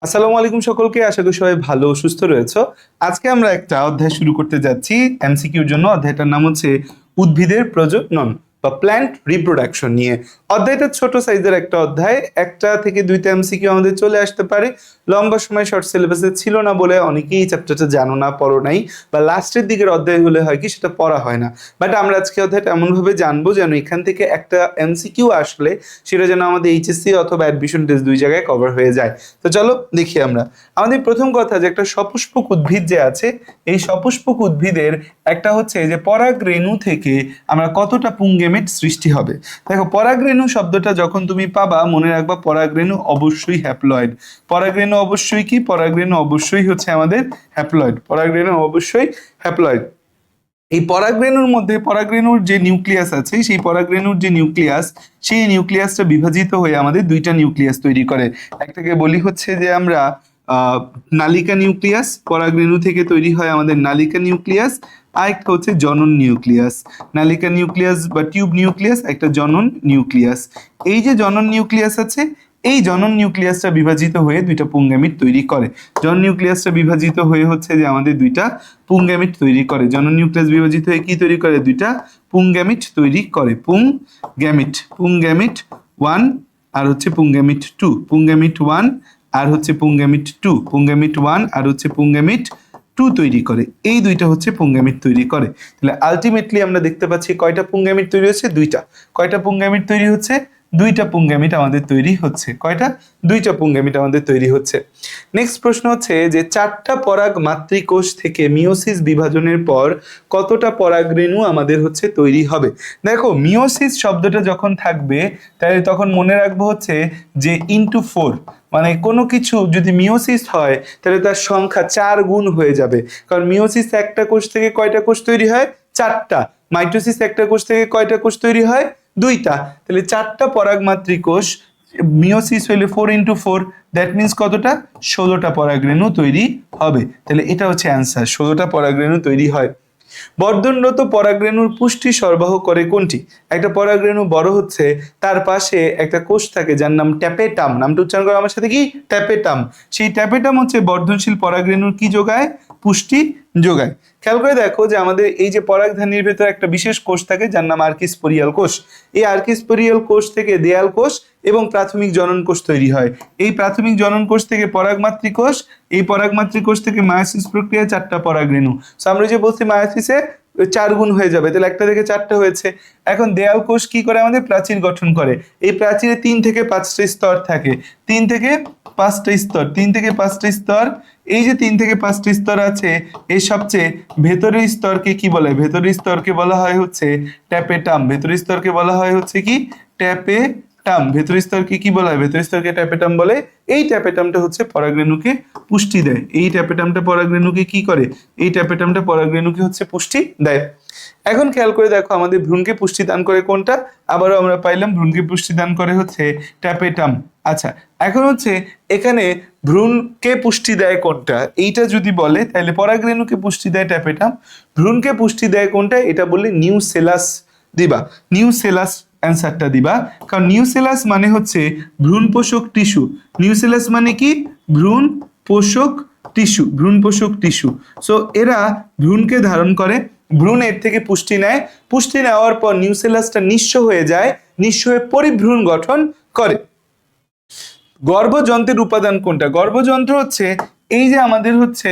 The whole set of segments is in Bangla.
আসসালামু আলাইকুম সকলকে, আশা করি সবাই ভালো ও সুস্থ রয়েছে। আজকে আমরা একটা অধ্যায় শুরু করতে যাচ্ছি এমসিকিউর জন্য। অধ্যায়টার নাম হচ্ছে উদ্ভিদের প্রজনন বা প্ল্যান্ট রিপ্রোডাকশন নিয়ে। অধ্যায়টা ছোট সাইজের একটা অধ্যায়, একটা থেকে দুইটা এমসিকিউ আমাদের চলে আসতে পারে। লম্বা সময় শর্ট সিলেবাসে ছিল না বলে অনেকেই চ্যাপ্টারটা জানো না, পড়ো নাই, বা লাস্টের দিকের অধ্যায় হলে হয় কি সেটা পড়া হয় না। বাট আমরা আজকে অধ্যায়টা এমনভাবে জানবো যেন এখান থেকে একটা এমসিকিউ আসলে সেটা যেন আমাদের এইচএসসি অথবা অ্যাডমিশন টেস্ট দুই জায়গায় কভার হয়ে যায়। তো চলো দেখি আমরা। আমাদের প্রথম কথা যে একটা সপুষ্পক উদ্ভিদ যে আছে, এই সপুষ্পক উদ্ভিদের একটা হচ্ছে যে পরাগ রেণু থেকে আমরা কতটা পুংগেমেট সৃষ্টি হবে। দেখো, পরাগ রেণু শব্দটা যখন তুমি পাবা মনে রাখবা পরাগ রেণু অবশ্যই হ্যাপ্লয়েড। পরাগ রেণু অবশ্যই কি? পরাগ রেণু অবশ্যই হচ্ছে আমাদের হ্যাপ্লয়েড। পরাগ রেণু অবশ্যই হ্যাপ্লয়েড। এই পরাগরেণুর মধ্যে পরাগরেণুর যে নিউক্লিয়াস আছে, সেই পরাগরেণুর যে নিউক্লিয়াস, সেই নিউক্লিয়াসটা বিভাজিত হয়ে আমাদের দুইটা নিউক্লিয়াস তৈরি করে। একটাকে বলি হচ্ছে যে আমরা নালিকা নিউক্লিয়াস, পরাগরেণু থেকে তৈরি হয় আমাদের নালিকা নিউক্লিয়াস। আরেকটা হচ্ছে জনন নিউক্লিয়াস। নালিকা নিউক্লিয়াস বা টিউব নিউক্লিয়াস, একটা জনন নিউক্লিয়াস। এই যে জনন নিউক্লিয়াস আছে, এই জনন নিউক্লিয়াসটা বিভাজিত হয়ে দুইটা পুংগ্যামিট তৈরি করে। জনন নিউক্লিয়াসটা বিভাজিত হয়ে হচ্ছে যে আমাদের দুইটা পুংগ্যামিট তৈরি করে। জনন নিউক্লিয়াস বিভাজিত হয়ে কি তৈরি করে? দুইটা পুংগ্যামিট তৈরি করে। পুংগ্যামিট, পুংগ্যামিট 1 আর হচ্ছে পুংগ্যামিট 2, পুংগ্যামিট 1 আর হচ্ছে পুংগ্যামিট 2, পুংগ্যামিট 1 আর হচ্ছে পুংগ্যামিট 2 তৈরি করে। এই দুইটা হচ্ছে পুংগ্যামিট তৈরি করে। তাহলে আলটিমেটলি আমরা দেখতে পাচ্ছি কয়টা পুংগ্যামিট তৈরি হচ্ছে? দুইটা। কয়টা পুংগ্যামিট তৈরি হচ্ছে? দুইটা পুংগ্যামিট আমাদের তৈরি হচ্ছে। কয়টা? দুইটা পুংগ্যামিট আমাদের তৈরি হচ্ছে। নেক্সট প্রশ্ন হচ্ছে যে চারটা পরাগ মাতৃকোষ থেকে মিওসিস বিভাজনের পর কতটা পরাগরেণু আমাদের হচ্ছে তৈরি হবে। দেখো, মিওসিস শব্দটা যখন থাকবে তাহলে তখন মনে রাখবো হচ্ছে যে ইনটু 4, মানে কোনো কিছু যদি মিওসিস হয় তাহলে তার সংখ্যা 4 গুণ হয়ে যাবে। কারণ মিওসিস একটা কোষ থেকে কয়টা কোষ তৈরি হয়? 4টা। মাইটোসিস একটা কোষ থেকে কয়টা কোষ তৈরি হয়? 2টা। তাহলে 4টা পরাগমাতৃ কোষ, মিওসিস হইলে 4 ইন্টু 4, দ্যাট মিনস কতটা? 16টা পরাগরেণু তৈরি হবে। তাহলে এটা হচ্ছে অ্যান্সার, 16টা পরাগরেণু তৈরি হয়। বর্ধনরত পরাগরেণুর পুষ্টি সরবরাহ করে কোনটি? একটা পরাগরেণু বড় হচ্ছে, তার পাশে একটা কোষ থাকে যার নাম ট্যাপেটাম। নামটা উচ্চারণ করো আমার সাথে, কি? ট্যাপেটাম। সেই ট্যাপেটাম হচ্ছে বর্ধনশীল পরাগরেণুর কি যোগায়? পুষ্টি যোগায়। খেয়াল করে দেখো যে আমাদের এই যে পরাগধানীর ভেতরে একটা বিশেষ কোষ থাকে যার নাম আর্কিস্পোরিয়াল কোষ। এই আর্কিস্পোরিয়াল কোষ থেকে দেয়াল কোষ এবং প্রাথমিক জনন কোষ তৈরি হয়। এই প্রাথমিক জনন কোষ থেকে পরাগমাতৃ কোষ, এই পরাগমাতৃ কোষ থেকে মায়োসিস প্রক্রিয়ায় 4টা পরাগরেণু। সো আমরা যে বলছি মায়োসিসে 4 গুণ হয়ে যাবে, তাহলে একটা থেকে 4টা হয়েছে। এখন দেয়াল কোষ কি করে? আমাদের প্রাচীর গঠন করে। এই প্রাচীরে 3 থেকে 5টা স্তর থাকে। 3 থেকে 5টা স্তর, 3 থেকে 5টা স্তর। এই যে 3 থেকে 5টা স্তর আছে, এই সবচেয়ে ভেতরের স্তরকে কি বলে? ভেতরের স্তরকে বলা হয় হচ্ছে ট্যাপেটাম। ভেতরের স্তরকে বলা হয় হচ্ছে কি? ট্যাপেটাম। ভেতরের স্তরকে কি বলা হয়? ভেতরের স্তরকে ট্যাপেটাম বলে। এই ট্যাপেটামটা হচ্ছে পরাগরেণুকে পুষ্টি দেয়। এই ট্যাপেটামটা পরাগরেণুকে কি করে? এই ট্যাপেটামটা পরাগরেণুকে হচ্ছে পুষ্টি দেয়। এখন খেয়াল করে দেখো আমাদের ভ্রূণকে পুষ্টি দান করে কোনটা? আবারও আমরা পাইলাম ভ্রূণকে পুষ্টি দান করে হচ্ছে ট্যাপেটাম। আচ্ছা, এখন হচ্ছে এখানে ভ্রূণকে পুষ্টি দেয় কোনটা এইটা যদি বলে তাহলে পরাগরেণুকে পুষ্টি দেয় ট্যাপেটাম। ভ্রূণকে পুষ্টি দেয় কোনটা এটা বললে নিউসেলাস দিবা। নিউসেলাস অ্যান্সারটা দিবা, কারণ নিউসেলাস মানে হচ্ছে ভ্রূণ পোষক টিস্যু। নিউসেলাস মানে কি? ভ্রূণ পোষক টিস্যু, ভ্রূণ পোষক টিস্যু। সো এরা ভ্রূণকে ধারণ করে, ভ্রূণ এর থেকে পুষ্টি নেয়। পুষ্টি নেওয়ার পর নিউসেলাসটা নিঃস্ব হয়ে যায়, নিঃস্ব হয়ে পরিভ্রূণ গঠন করে। গর্ভযন্ত্রের উপাদান কোনটা? গর্ভযন্ত্র হচ্ছে এই যে আমাদের হচ্ছে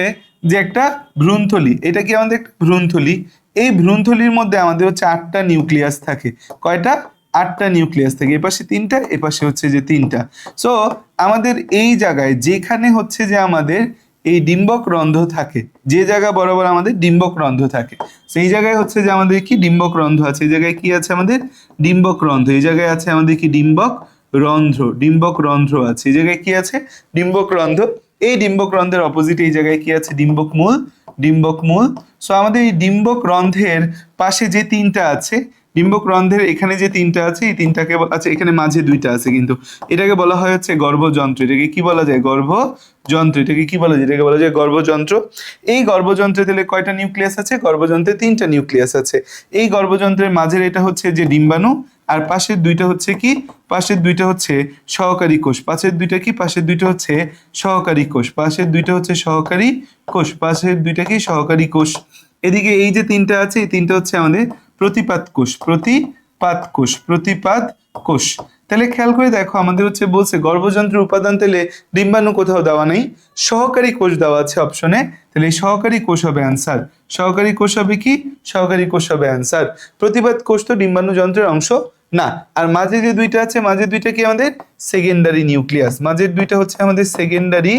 যে একটা ভ্রূণথলি, এটা কি আমাদের একটা ভ্রূণথলি। এই ভ্রূণথলির মধ্যে আমাদের হচ্ছে 8টা নিউক্লিয়াস থাকে। কয়টা? 8টা নিউক্লিয়াস থাকে। এপাশে 3টা, এপাশে হচ্ছে যে 3টা। সো আমাদের এই জায়গায় যেখানে হচ্ছে যে আমাদের এই ডিম্বক রন্ধ্র থাকে, যে জায়গা বরাবর আমাদের ডিম্বক রন্ধ্র থাকে, সেই জায়গায় হচ্ছে যে আমাদের কি ডিম্বক রন্ধ্র আছে। এই জায়গায় কি আছে? আমাদের ডিম্বক রন্ধ্র। এই জায়গায় আছে আমাদের কি? ডিম্বক রন্ধ্র। ডিম্বক রন্ধ্র আছে। এই জায়গায় কি আছে? ডিম্বক রন্ধ্র। এই ডিম্বক রন্ধ্রের অপোজিট এই জায়গায় কি আছে? ডিম্বক মূল। ডিম্বক মূল। সো আমাদের এই ডিম্বক রন্ধ্রের পাশে যে 3টা আছে, ডিম্বক রন্ধ্রের এখানে যে 3টা আছে, এই 3টাকে আচ্ছা এখানে মাঝে 2টা আছে, কিন্তু এটাকে বলা হয় হচ্ছে গর্ভযন্ত্র। এটাকে কি বলা যায়? গর্ভযন্ত্র। এটাকে কি বলা যায়? এটাকে বলা যায় গর্ভযন্ত্র। এই গর্ভযন্ত্রে তাহলে কয়টা নিউক্লিয়াস আছে? গর্ভযন্ত্রে 3টা নিউক্লিয়াস আছে। এই গর্ভযন্ত্রের মাঝের এটা হচ্ছে যে ডিম্বাণু, আর পাশের দুইটা হচ্ছে কি, পাশের দুইটা হচ্ছে সহকারী কোষ, পাশের দুইটা কি, পাশের দুইটা হচ্ছে সহকারী কোষ, পাশের দুইটা হচ্ছে সহকারী কোষ, পাশের দুইটা কি সহকারী কোষ। এদিকে এই যে তিনটা আছে, এই তিনটা হচ্ছে আমাদের প্রতিপাদ কোষ, প্রতিপাদ কোষ, প্রতিপাদ কোষ। তাহলে খেয়াল করে দেখো, আমাদের হচ্ছে বলছে গর্ভযন্ত্রের উপাদান, তাহলে ডিম্বাণু কোথাও দেওয়া নেই, সহকারী কোষ দেওয়া আছে অপশনে, তাহলে এই সহকারী কোষ হবে অ্যান্সার। সহকারী কোষ হবে কি, সহকারী কোষ হবে অ্যান্সার। প্রতিপাদ কোষ তো ডিম্বাণু যন্ত্রের অংশ না। আর মাঝে যে দুইটা আছে, মাঝের দুইটা কি আমাদের সেকেন্ডারি নিউক্লিয়াস, মাঝের দুইটা হচ্ছে আমাদের সেকেন্ডারি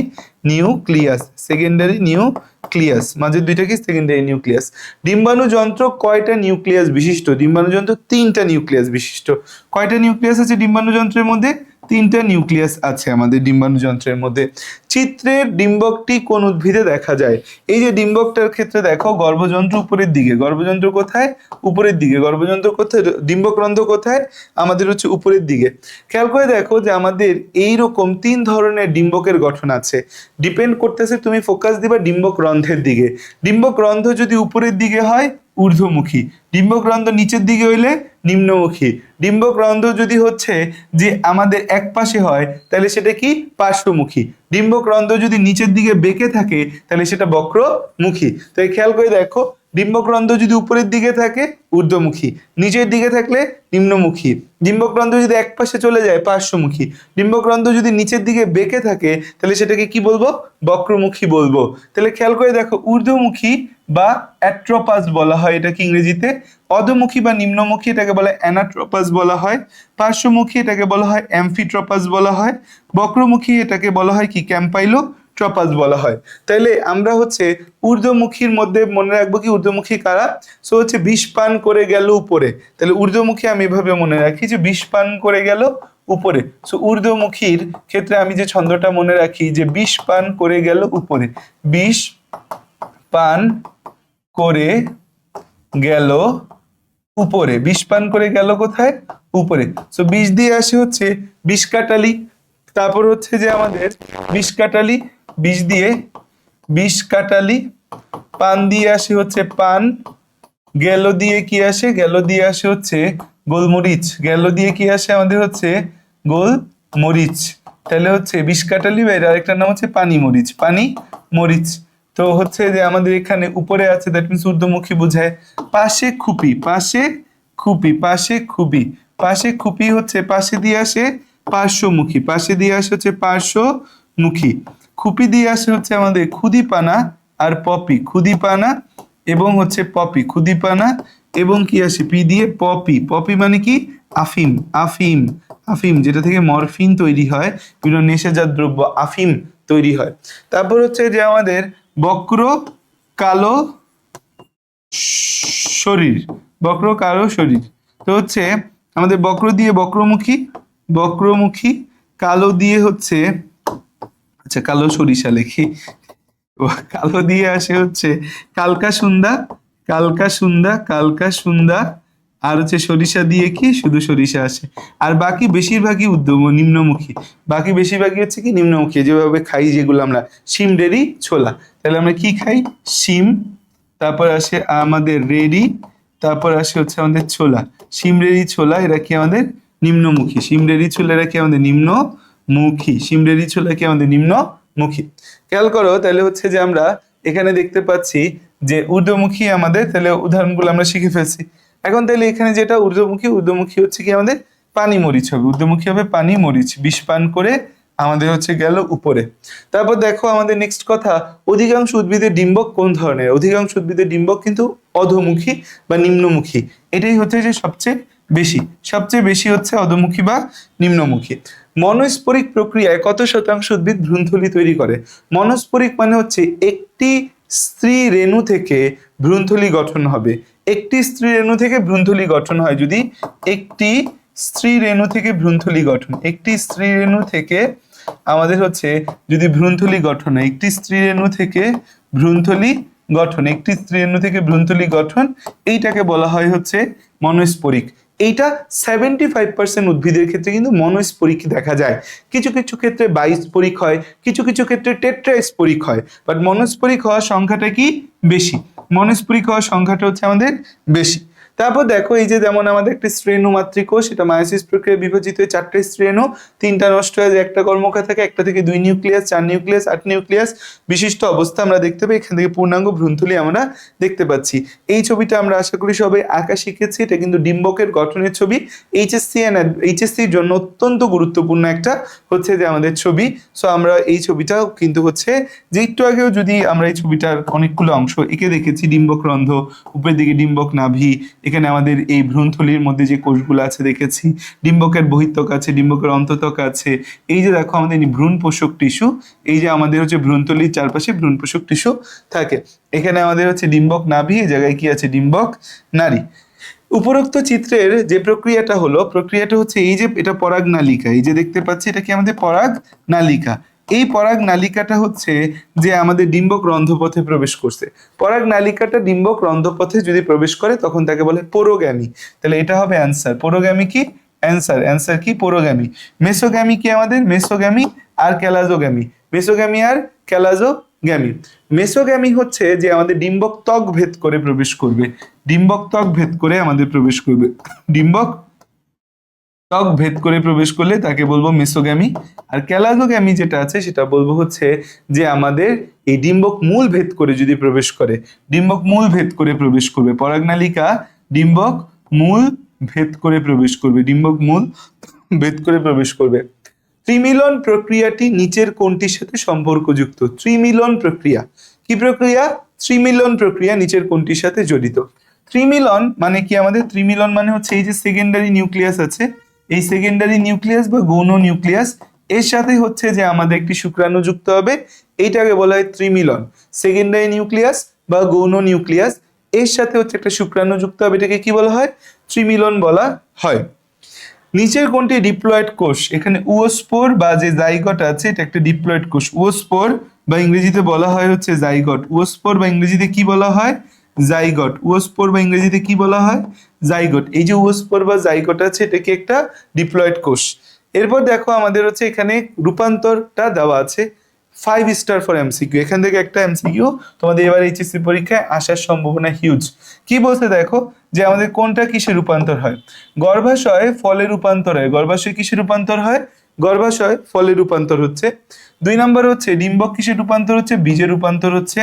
নিউক্লিয়াস, সেকেন্ডারি নিউক্লিয়াস, মাঝের দুইটা কি সেকেন্ডারি নিউক্লিয়াস। ডিম্বাণু যন্ত্র কয়টা নিউক্লিয়াস বিশিষ্ট? ডিম্বাণু যন্ত্র তিনটা নিউক্লিয়াস বিশিষ্ট। কয়টা নিউক্লিয়াস আছে ডিম্বাণু যন্ত্রের মধ্যে? তিনটা নিউক্লিয়াস আছে আমাদের ডিম্বাণু যন্ত্রের মধ্যে। চিত্রের ডিম্বকটি কোন উদ্ভিদে দেখা যায়? এই যে ডিম্বকটার ক্ষেত্রে দেখো, গর্ভযন্ত্র উপরের দিকে, গর্ভযন্ত্র কোথায়? উপরের দিকে। গর্ভযন্ত্র কোথায়? ডিম্বকরন্ধ্র কোথায়? আমাদের হচ্ছে উপরের দিকে। খেয়াল করে দেখো যে আমাদের এইরকম তিন ধরনের ডিম্বকের গঠন আছে, ডিপেন্ড করতেছে তুমি ফোকাস দিবা ডিম্বক রন্ধ্রের দিকে। ডিম্বক রন্ধ্র যদি উপরের দিকে হয় ঊর্ধ্বমুখী, ডিম্বক রন্ধ্র নিচের দিকে হইলে নিম্নমুখী। ডিম্বক রন্ধ্র যদি হচ্ছে যে আমাদের এক পাশে হয় তাহলে সেটা কি পার্শ্বমুখী। ডিম্বক রন্ধ্র যদি নিচের দিকে বেঁকে থাকে তাহলে সেটা বক্রমুখী। তাই খেয়াল করে দেখো, ডিম্বক রন্ধ্র যদি উপরের দিকে থাকে ঊর্ধ্বমুখী, নিচের দিকে থাকলে নিম্নমুখী। ডিম্বক রন্ধ্র যদি এক পাশে চলে যায় পার্শ্বমুখী। ডিম্বক রন্ধ্র যদি নিচের দিকে বেঁকে থাকে তাহলে সেটাকে কি বলবো? বক্রমুখী বলবো। তাহলে খেয়াল করে দেখো, ঊর্ধ্বমুখী বা অ্যাট্রোপাস বলা হয় এটাকে ইংরেজিতে, অধোমুখী বা নিম্নমুখী এটাকে বলা হয় অ্যানাট্রোপাস বলা হয়, পার্শ্বমুখী এটাকে বলা হয় অ্যামফিট্রোপাস বলা হয়, বক্রমুখী এটাকে বলা হয় কি ক্যাম্পাইলোট্রোপাস বলা হয়। তাইলে আমরা হচ্ছে ঊর্ধ্বমুখীর মধ্যে মনে রাখবো কি ঊর্ধ্বমুখী কারা? সো হচ্ছে বিষ পান করে গেল উপরে, তাহলে ঊর্ধ্বমুখী আমি এভাবে মনে রাখি যে বিষ পান করে গেল উপরে। সো ঊর্ধ্বমুখীর ক্ষেত্রে আমি যে ছন্দটা মনে রাখি যে বিষ পান করে গেল উপরে, বিষ পান করে গেল উপরে, বিষ পান করে গেল কোথায়? উপরে। সো বিষ দিয়ে আসে হচ্ছে বিষ কাটালি, তারপর হচ্ছে যে আমাদের বিষ কাটালি, বিষ দিয়ে বিষ কাটালি, পান দিয়ে আসে হচ্ছে পান, গেল দিয়ে কি আসে? গেল দিয়ে আসে হচ্ছে গোলমরিচ, গেল দিয়ে কি আসে আমাদের হচ্ছে গোলমরিচ। তাহলে হচ্ছে বিষ কাটালি বা এর আরেকটার নাম হচ্ছে পানি মরিচ, পানি মরিচ। তো হচ্ছে যে আমাদের এখানে উপরে আছে, দ্যাট মিনস ঊর্ধ্বমুখী বোঝায়। পাশে খুপি, পাশে খুপি, পাশে খুপি, পাশে খুপি হচ্ছে পাশে দিয়ে আসে পার্শ্বমুখী, পাশে দিয়ে আসে হচ্ছে পার্শ্বমুখী। খুপি দিয়ে আসে হচ্ছে আমাদের খুদিপানা আর পপি, খুদিপানা এবং হচ্ছে পপি, খুদিপানা এবং কি আসে পি দিয়ে পপি, পপি মানে কি আফিম, আফিম, আফিম যেটা থেকে মরফিন তৈরি হয়, বিভিন্ন নেশাজাত দ্রব্য আফিম তৈরি হয়। তারপর হচ্ছে যে আমাদের বক্র কালো শরীর, বক্র কালো শরীর। তো হচ্ছে আমাদের বক্র দিয়ে বক্রমুখী, বক্রমুখী, কালো দিয়ে হচ্ছে, আচ্ছা কালো সরিষা লেখি, কালো দিয়ে আসে হচ্ছে কালকা সুন্দা, কালকা সুন্দা, কালকা সুন্দা। আর হচ্ছে সরিষা দিয়ে কি শুধু সরিষা আসে। আর বাকি বেশিরভাগই নিম্নমুখী, বাকি বেশিরভাগই হচ্ছে কি নিম্নমুখী। যেভাবে খাই যেগুলো আমরা, শিম রেডি ছোলা, তাহলে আমরা কি খাই? শিম, তারপর আসে আমাদের রেডি, তারপর আসে হচ্ছে আমাদের ছোলা, শিম রেডি ছোলা, এরা কি আমাদের নিম্নমুখী। শিম রেডি ছোলা এরা কি আমাদের নিম্নমুখী, শিম রেডি ছোলা কি আমাদের নিম্নমুখী। খেয়াল করো তাহলে হচ্ছে যে আমরা এখানে দেখতে পাচ্ছি যে ঊর্ধ্বমুখী আমাদের, তাহলে উদাহরণগুলো আমরা শিখে ফেলছি। এখন তাহলে এখানে যেটা ঊর্ধ্বমুখী, ঊর্ধ্বমুখী হচ্ছে কি আমাদের পানি মরিচ হবে, ঊর্ধ্বমুখী হবে পানি মরিচ, বিষ পান করে আমাদের হচ্ছে গেল উপরে। তারপর দেখো আমাদের নেক্সট কথা, অধিকাংশ উদ্ভিদের ডিম্বক কোন ধরনের? অধিকাংশ উদ্ভিদের ডিম্বক কিন্তু অধোমুখী বা নিম্নমুখী, এটাই হচ্ছে যে সবচেয়ে বেশি, সবচেয়ে বেশি হচ্ছে অধোমুখী বা নিম্নমুখী। মনস্পরিক প্রক্রিয়ায় কত শতাংশ উদ্ভিদ ভ্রূণথলি তৈরি করে? মনস্পরিক মানে হচ্ছে একটি স্ত্রী রেণু থেকে ভ্রূণথলি গঠন হবে, একটি স্ত্রী রেণু থেকে ভ্রূণথলি গঠন হয়। যদি একটি স্ত্রী রেণু থেকে ভ্রূণথলি গঠন, একটি স্ত্রী রেণু থেকে আমাদের হচ্ছে যদি ভ্রূণথলি গঠন হয়, একটি স্ত্রী রেণু থেকে ভ্রূণথলি গঠন, একটি স্ত্রী রেণু থেকে ভ্রূণথলি গঠন, এইটাকে বলা হয় হচ্ছে মনস্পরিক। এইটা 75% উদ্ভিদের ক্ষেত্রে কিন্তু মনস্পরিক দেখা যায়। কিছু কিছু ক্ষেত্রে বাইস্পরিক হয়, কিছু কিছু ক্ষেত্রে টেট্রাস্পরিক হয়, বাট মনস্পরিক হওয়ার সংখ্যাটা কি বেশি, মনস্পরিক হওয়ার সংখ্যাটা হচ্ছে আমাদের বেশি। তারপর দেখো এই যে যেমন আমাদের একটা স্ট্রেণু মাতৃকোষ, এটা মায়োসিস প্রক্রিয়া বিভাজিত হয়ে 4টে স্ট্রেণু, 3টা নষ্ট হয়ে যায়, একটা কর্মকা থাকে, একটা থেকে 2 নিউক্লিয়াস, 4 নিউক্লিয়াস, 8 নিউক্লিয়াস বিশিষ্ট অবস্থা আমরা দেখতে পাই। এখান থেকে পূর্ণাঙ্গ ভ্রূণথলি আমরা দেখতে পাচ্ছি। এই ছবিটা আমরা আশা করি সবাই আঁকা শিখেছি। এটা কিন্তু ডিম্বকের গঠনের ছবি। এইচএসসির জন্য অত্যন্ত গুরুত্বপূর্ণ একটা হচ্ছে যে আমাদের ছবি। সো আমরা এই ছবিটাও কিন্তু হচ্ছে যে একটু আগেও যদি আমরা এই ছবিটার অনেকগুলো অংশ এঁকে দেখেছি, ডিম্বক রন্ধ্র, উপরের দিকে ডিম্বক নাভি, এখানে আমাদের এই ভ্রূণথলির মধ্যে যে কোষগুলো আছে দেখেছি, ডিম্বকের বহিত্বক আছে, ডিম্বকের অন্তত্বক আছে, এই যে দেখো আমাদের ভ্রূণ পোষক টিস্যু, এই যে আমাদের হচ্ছে ভ্রূণথলির চারপাশে ভ্রূণ পোষক টিস্যু থাকে, এখানে আমাদের হচ্ছে ডিম্বক নাভি, এই জায়গায় কি আছে ডিম্বক নাড়ি। উপরোক্ত চিত্রের যে প্রক্রিয়াটা হলো, প্রক্রিয়াটা হচ্ছে এই যে এটা পরাগ নালিকা, এই যে দেখতে পাচ্ছি এটা কি আমাদের পরাগ নালিকা। এই পরাগ নালিকাটা হচ্ছে যে আমাদের ডিম্বক রন্ধ্রপথে প্রবেশ করছে। পরাগ নালিকাটা ডিম্বক রন্ধ্রপথে যদি প্রবেশ করে তখন তাকে বলে পোরোগ্যামি। তাহলে এটা হবে অ্যান্সার। পোরোগ্যামি কি? অ্যান্সার কি? পোরোগ্যামি। মেসোগ্যামি কি আমাদের? মেসোগ্যামি আর ক্যালাজোগ্যামি। মেসোগ্যামি আর ক্যালাজোগ্যামি। মেসোগ্যামি হচ্ছে যে আমাদের ডিম্বক ত্বক ভেদ করে প্রবেশ করবে। ডিম্বক ত্বক ভেদ করে আমাদের প্রবেশ করবে। ডিম্বক ত্বক ভেদ করে প্রবেশ করলে তাকে বলবো মেসোগ্যামি। আর ক্যালাজোগ্যামি যেটা আছে সেটা বলবো হচ্ছে যে আমাদের এই ডিম্বক মূল ভেদ করে যদি প্রবেশ করে, ডিম্বক মূল ভেদ করে প্রবেশ করবে। পরাগনালিকা ডিম্বক মূল ভেদ করে প্রবেশ করবে, ডিম্বক মূল ভেদ করে প্রবেশ করবে। ত্রিমিলন প্রক্রিয়াটি নিচের কোনটির সাথে সম্পর্কযুক্ত? ত্রিমিলন প্রক্রিয়া কি প্রক্রিয়া? ত্রিমিলন প্রক্রিয়া নিচের কোনটির সাথে জড়িত? ত্রিমিলন মানে কি আমাদের? ত্রিমিলন মানে হচ্ছে এই যে সেকেন্ডারি নিউক্লিয়াস আছে, এই সেকেন্ডারি নিউক্লিয়াস বা গৌণ নিউক্লিয়াস এর সাথে হচ্ছে যে আমাদের একটি শুক্রাণু যুক্ত হবে, এইটাকে বলা হয় ত্রিমিলন। সেকেন্ডারি নিউক্লিয়াস বা গৌণ নিউক্লিয়াস এর সাথে হচ্ছে একটা শুক্রাণু যুক্ত হবে, এটাকে কি বলা হয়? ত্রিমিলন বলা হয়। নিচের কোনটি ডিপ্লয়েড কোষ? এখানে উওস্পোর বা যে জাইগট আছে এটা একটা ডিপ্লয়েড কোষ। উওস্পোর বা ইংরেজিতে বলা হয় হচ্ছে জাইগট। উওস্পোর বা ইংরেজিতে কি বলা হয়? জাইগট। উওস্পোর বা ইংরেজিতে কি বলা হয়? জাইগট। এই যে উওস্পোর বা জাইগট আছে এটা কি একটা ডিপ্লয়েড কোষ। এরপর দেখো আমাদের হচ্ছে এখানে রূপান্তরটা দেওয়া আছে 5 স্টার ফর এমসিকিউ। এখান থেকে একটা এমসিকিউ তোমাদের এবার এইচএসসি পরীক্ষায় আসার সম্ভাবনা হিউজ। কি বলতে দেখো যে আমাদের কোনটা কিসে রূপান্তর হয়? গর্ভাশয় ফলে রূপান্তর হয়। গর্ভাশয় কিসে রূপান্তর হয়? গর্ভাশয় ফলে রূপান্তর হচ্ছে। 2 নম্বর হচ্ছে ডিম্বক কিসে রূপান্তর হচ্ছে? বীজে রূপান্তর হচ্ছে।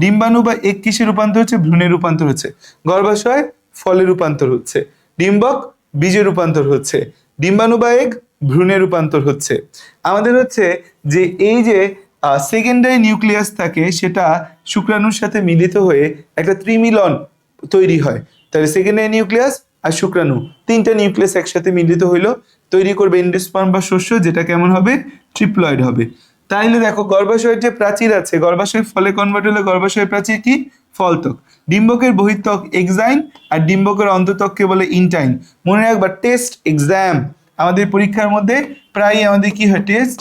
ডিম্বাণু বা এগ কিসে রূপান্তর হচ্ছে? ভ্রূণে রূপান্তর হচ্ছে। গর্ভাশয় ফলে রূপান্তর হচ্ছে, ডিম্বক বীজে রূপান্তর হচ্ছে, ডিম্বাণু বা এগ ভ্রূণে রূপান্তর হচ্ছে। আমাদের হচ্ছে যে এই যে সেকেন্ডারি নিউক্লিয়াস থাকে সেটা শুক্রাণুর সাথে মিলিত হয়ে একটা ত্রিমিলন তৈরি হয়। তাহলে সেকেন্ডারি নিউক্লিয়াস আর শুক্রাণু 3টা নিউক্লিয়াস একসাথে মিলিত হইলো, তৈরি করবে এন্ডোস্পার্ম বা শস্য, যেটা কেমন হবে? ট্রিপ্লয়েড হবে। তাইলে দেখো গর্ভাশয়ের যে প্রাচীর আছে, গর্ভাশয় ফলে কনভার্ট হলে গর্ভাশয় প্রাচীর কি? ফলত্বক। ডিম্বকের বহিত্বক এক্সাইন আর ডিম্বকের অন্তত্বককে বলে ইনটাইন। মনে রাখবা টেস্ট এক্সাম আমাদের পরীক্ষার মধ্যে প্রায় আমাদের কি হয়? টেস্ট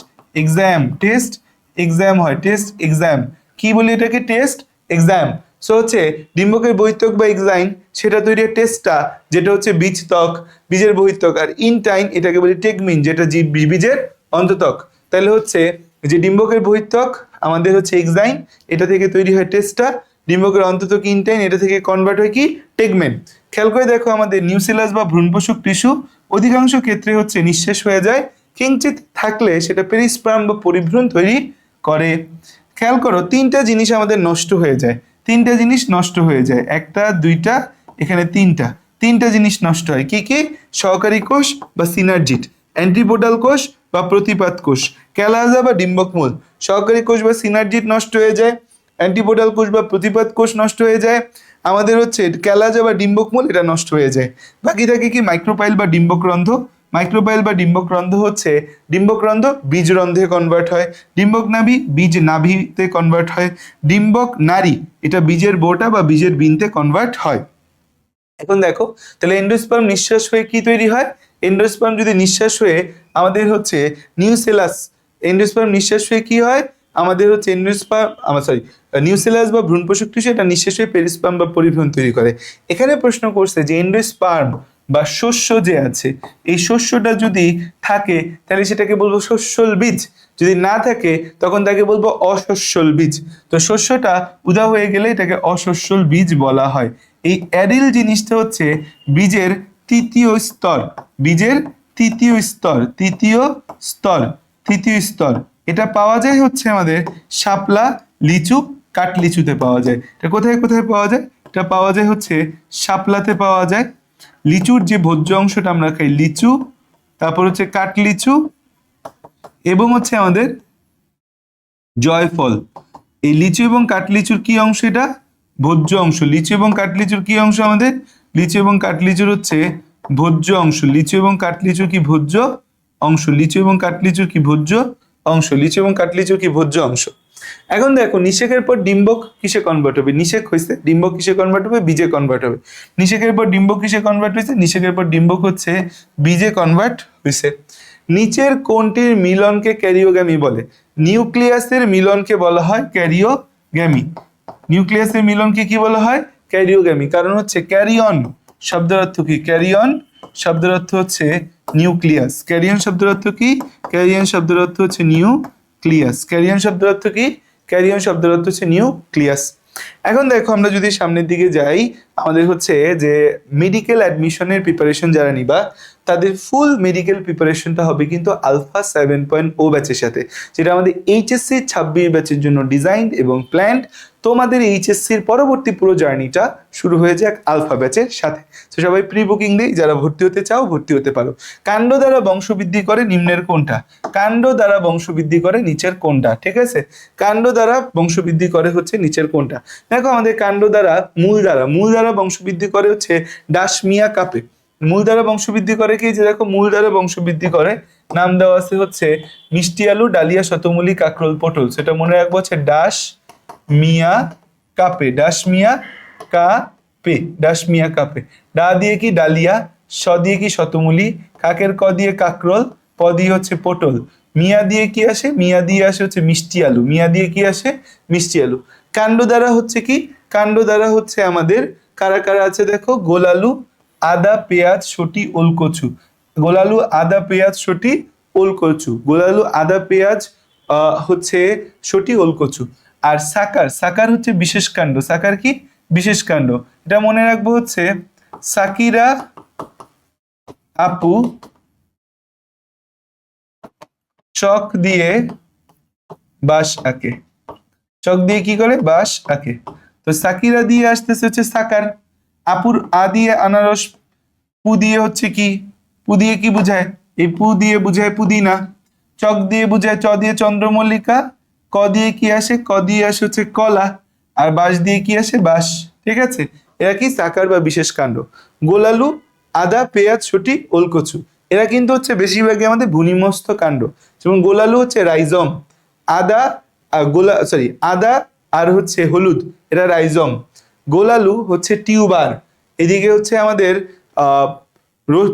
এক্সাম হয়। টেস্ট এক্সাম কি বলি এটাকে? Test exam. সো হচ্ছে ডিম্বকের বহিত্বক বা এক্সাইন সেটা তৈরি হয় টেস্টটা, যেটা হচ্ছে বীজত্বক, বীজের বহিত্বক। আর ইনটাইন এটাকে বলি টেগমিন, যেটা বীজের অন্তত্বক। তাহলে হচ্ছে যে ডিম্বকের বহিত্বক আমাদের হচ্ছে এক্সাইন, এটা থেকে তৈরি হয় টেস্টা। ডিম্বকের অন্তত্বক ইনটাইন, এটা থেকে কনভার্ট হয় কি? টেগমেন। খেয়াল করে দেখো আমাদের নিউসিলাস বা ভ্রূণপোষক টিস্যু অধিকাংশ ক্ষেত্রে হচ্ছে নিঃশেষ হয়ে যায়, কিঞ্চিত থাকলে সেটা পেরিস্পার্ম বা পরিভ্রূণ তৈরি করে। খেয়াল করো 3টা জিনিস আমাদের নষ্ট হয়ে যায়, 3টা জিনিস নষ্ট হয়ে যায়, 1টা 2টা এখানে 3টা জিনিস নষ্ট হয়। কি কি? সহকারী কোষ বা সিনার্জিট, অ্যান্টিপোডাল কোষ বা প্রতিপাদ কোষ, ক্যালাজা বা ডিম্বকমূল। সহকারী কোষ বা সিনার্জিট নষ্ট হয়ে যায়, অ্যান্টিপোডাল কোষ বা প্রতিপাদ কোষ নষ্ট হয়ে যায়, আমাদের হচ্ছে ক্যালাজা বা ডিম্বকমূল এটা নষ্ট হয়ে যায়। বাকি থাকে কি? মাইক্রোপাইল বা ডিম্বকরন্ধ্র। মাইক্রোপাইল বা ডিম্বকরন্ধ্র হচ্ছে ডিম্বকরন্ধ্র বীজরন্ধ্রে কনভার্ট হয়, ডিম্বক নাভি বীজ নাভিতে কনভার্ট হয়, ডিম্বক নারী এটা বীজের বোটা বা বীজের বিনতে কনভার্ট হয়। এখন দেখো তাহলে এন্ডোস্পার্ম নিঃশ্বাস হয়ে কি তৈরি হয়? এন্ডোস্পার্ম যদি নিঃশ্বাস হয়ে আমাদের হচ্ছে নিউসেলাস, এন্ডোস্পার্ম নিঃশ্বাস হয়ে কি হয়? আমাদের হচ্ছে নিউসেলাস বা ভ্রূণপোষক টিস্যু এটা নিঃশ্বাস হয়ে পেরিস্পার্ম বা পরিভ্রূণ তৈরি করে। এখানে প্রশ্ন করছে যে এন্ডোস্পার্ম বা শস্য যে আছে, এই শস্যটা যদি থাকে তাহলে সেটাকে বলবো শস্যল বীজ, যদি না থাকে তখন তাকে বলবো অশস্যল বীজ। তো শস্যটা উদা হয়ে গেলে এটাকে অশস্যল বীজ বলা হয়। এই অ্যাডিল জিনিসটা হচ্ছে বীজের তৃতীয় স্তর, বীজের তৃতীয় স্তর, তৃতীয় স্তর, তৃতীয় স্তর। এটা পাওয়া যায় হচ্ছে আমাদের শাপলা, লিচু, কাঠলিচুতে পাওয়া যায়। এটা কোথায় কোথায় পাওয়া যায়? এটা পাওয়া যায় হচ্ছে শাপলাতে পাওয়া যায়, লিচুর যে ভোজ্য অংশটা আমরা খাই লিচু, তারপর হচ্ছে কাঠলিচু, এবং হচ্ছে আমাদের জয়ফল। এই লিচু এবং কাঠলিচুর কি অংশ? এটা ভোজ্য অংশ। লিচু এবং কাঠলিচুর কি অংশ আমাদের? লিচু এবং কাঠলিচুর হচ্ছে ভোজ্য অংশ। লিচু এবং কাঠলিচুর কি ভোজ্য অংশ? লিচু এবং কাঠলিচুর কি ভোজ্য অংশ? লিচু এবং কাঠলিচুর কি ভোজ্য অংশ? এখন দেখো নিষেকের পর ডিম্বক কিসে কনভার্ট হবে? নিষেক হয়েছে, ডিম্বক কিসে কনভার্ট হবে? বীজে কনভার্ট হবে। নিষেকের পর ডিম্বক কিসে কনভার্ট হয়েছে? নিষেকের পর ডিম্বক হচ্ছে বীজে কনভার্ট হয়েছে। নিচের কোনটির মিলনকে ক্যারিওগ্যামি বলে? নিউক্লিয়াসের মিলনকে বলা হয় ক্যারিওগ্যামি। নিউক্লিয়াসের মিলনকে কি বলা হয়? ক্যারিওগ্যামি। কারণ হচ্ছে ক্যারিয়ন শব্দের অর্থ কি? ক্যারিয়ন শব্দের অর্থ হচ্ছে নিউক্লিয়াস। ক্যারিয়ন শব্দের অর্থ কি? ক্যারিয়ন শব্দের অর্থ হচ্ছে নিউক্লিয়াস। ক্যারিয়ন শব্দের অর্থ কি? ক্যারিয়ন শব্দের অর্থ হচ্ছে নিউক্লিয়াস। এখন দেখো আমরা যদি সামনের দিকে যাই, আমাদের হচ্ছে যে মেডিকেল অ্যাডমিশনের প্রিপারেশন যারা নিবা তাদের ফুল মেডিকেল প্রিপারেশনটা হবে কিন্তু আলফা 7.0 ব্যাচের সাথে, যেটা আমাদের এইচএসসি 26 ব্যাচের জন্য ডিজাইন এবং প্ল্যান্ড। তোমাদের এইচএসসির পরবর্তী পুরো জার্নিটা শুরু হয়ে যাক আলফা ব্যাচের সাথে। তো সবাই প্রি বুকিং দেই, যারা ভর্তি হতে চাও ভর্তি হতে পারো। কাণ্ড দ্বারা বংশবৃদ্ধি করে নিম্নের কোনটা? কাণ্ড দ্বারা বংশবৃদ্ধি করে নিচের কোনটা? ঠিক আছে, কাণ্ড দ্বারা বংশবৃদ্ধি করে হচ্ছে নিচের কোনটা? দেখো আমাদের কাণ্ড দ্বারা মূল দ্বারা বংশবৃদ্ধি করে হচ্ছে ডাশমিয়া কাপে। মূল দ্বারা বংশবৃদ্ধি করে কি? যে দেখো মূল দ্বারা বংশবৃদ্ধি করে নাম দেওয়া আছে হচ্ছে মিষ্টি আলু, ডালিয়া, শতমূলী, কাকরোল, পটল। সেটা মনে রাখবো হচ্ছে ডাশ মিয়া কাপে, ডাশ মিয়া কাপে, ডাশ মিয়া কাপে। ডা দিয়ে কি? ডালিয়া, স দিয়ে কি? শতমূলী, কাকের ক দিয়ে কাকরোল, প দিয়ে হচ্ছে পটল, মিয়া দিয়ে কি আসে? মিয়া দিয়ে আসে হচ্ছে মিষ্টি আলু। মিয়া দিয়ে কি আসে? মিষ্টি আলু। কাণ্ড দ্বারা হচ্ছে কি? কাণ্ড দ্বারা হচ্ছে আমাদের কারা কারা আছে দেখো, গোলালু, আদা, পেঁয়াজ, শটি, ওলকচু। গোলালু, আদা, পেঁয়াজ, শটি, ওলকচু। গোলালু, আদা, পেঁয়াজ হচ্ছে শটি, ওলকচু। আর সাকার, সাকার হচ্ছে বিশেষ কাণ্ড। সাকার কি? বিশেষ কাণ্ড। এটা মনে রাখবো হচ্ছে সাকিরা আপু চক দিয়ে বাঁশ আঁকে। চক দিয়ে কি করে? বাঁশ আঁকে। তো সাকিরা দিয়ে আসতেছে হচ্ছে সাকার। আপুর আ দিয়ে আনারস, পু দিয়ে হচ্ছে কি? পু দিয়ে কি বুঝায়? এই পু দিয়ে বুঝায় পুদিনা। চক দিয়ে বুঝায় চ দিয়ে চন্দ্রমল্লিকা। ক দিয়ে কি আসে? ক দিয়ে আসে হচ্ছে কলা। আর বাঁশ দিয়ে কি আসে? বাঁশ। ঠিক আছে, এরা কি? সাকার বা বিশেষ কাণ্ড। গোলালু, আদা, পেঁয়াজ, শটি, ওলকচু, এরা কিন্তু হচ্ছে বেশিরভাগই আমাদের ভূমিমস্থ কাণ্ড। যেমন গোলালু হচ্ছে রাইজম, আদা আদা আর হচ্ছে হলুদ, এরা রাইজম। গোলালু হচ্ছে টিউবার। এদিকে হচ্ছে আমাদের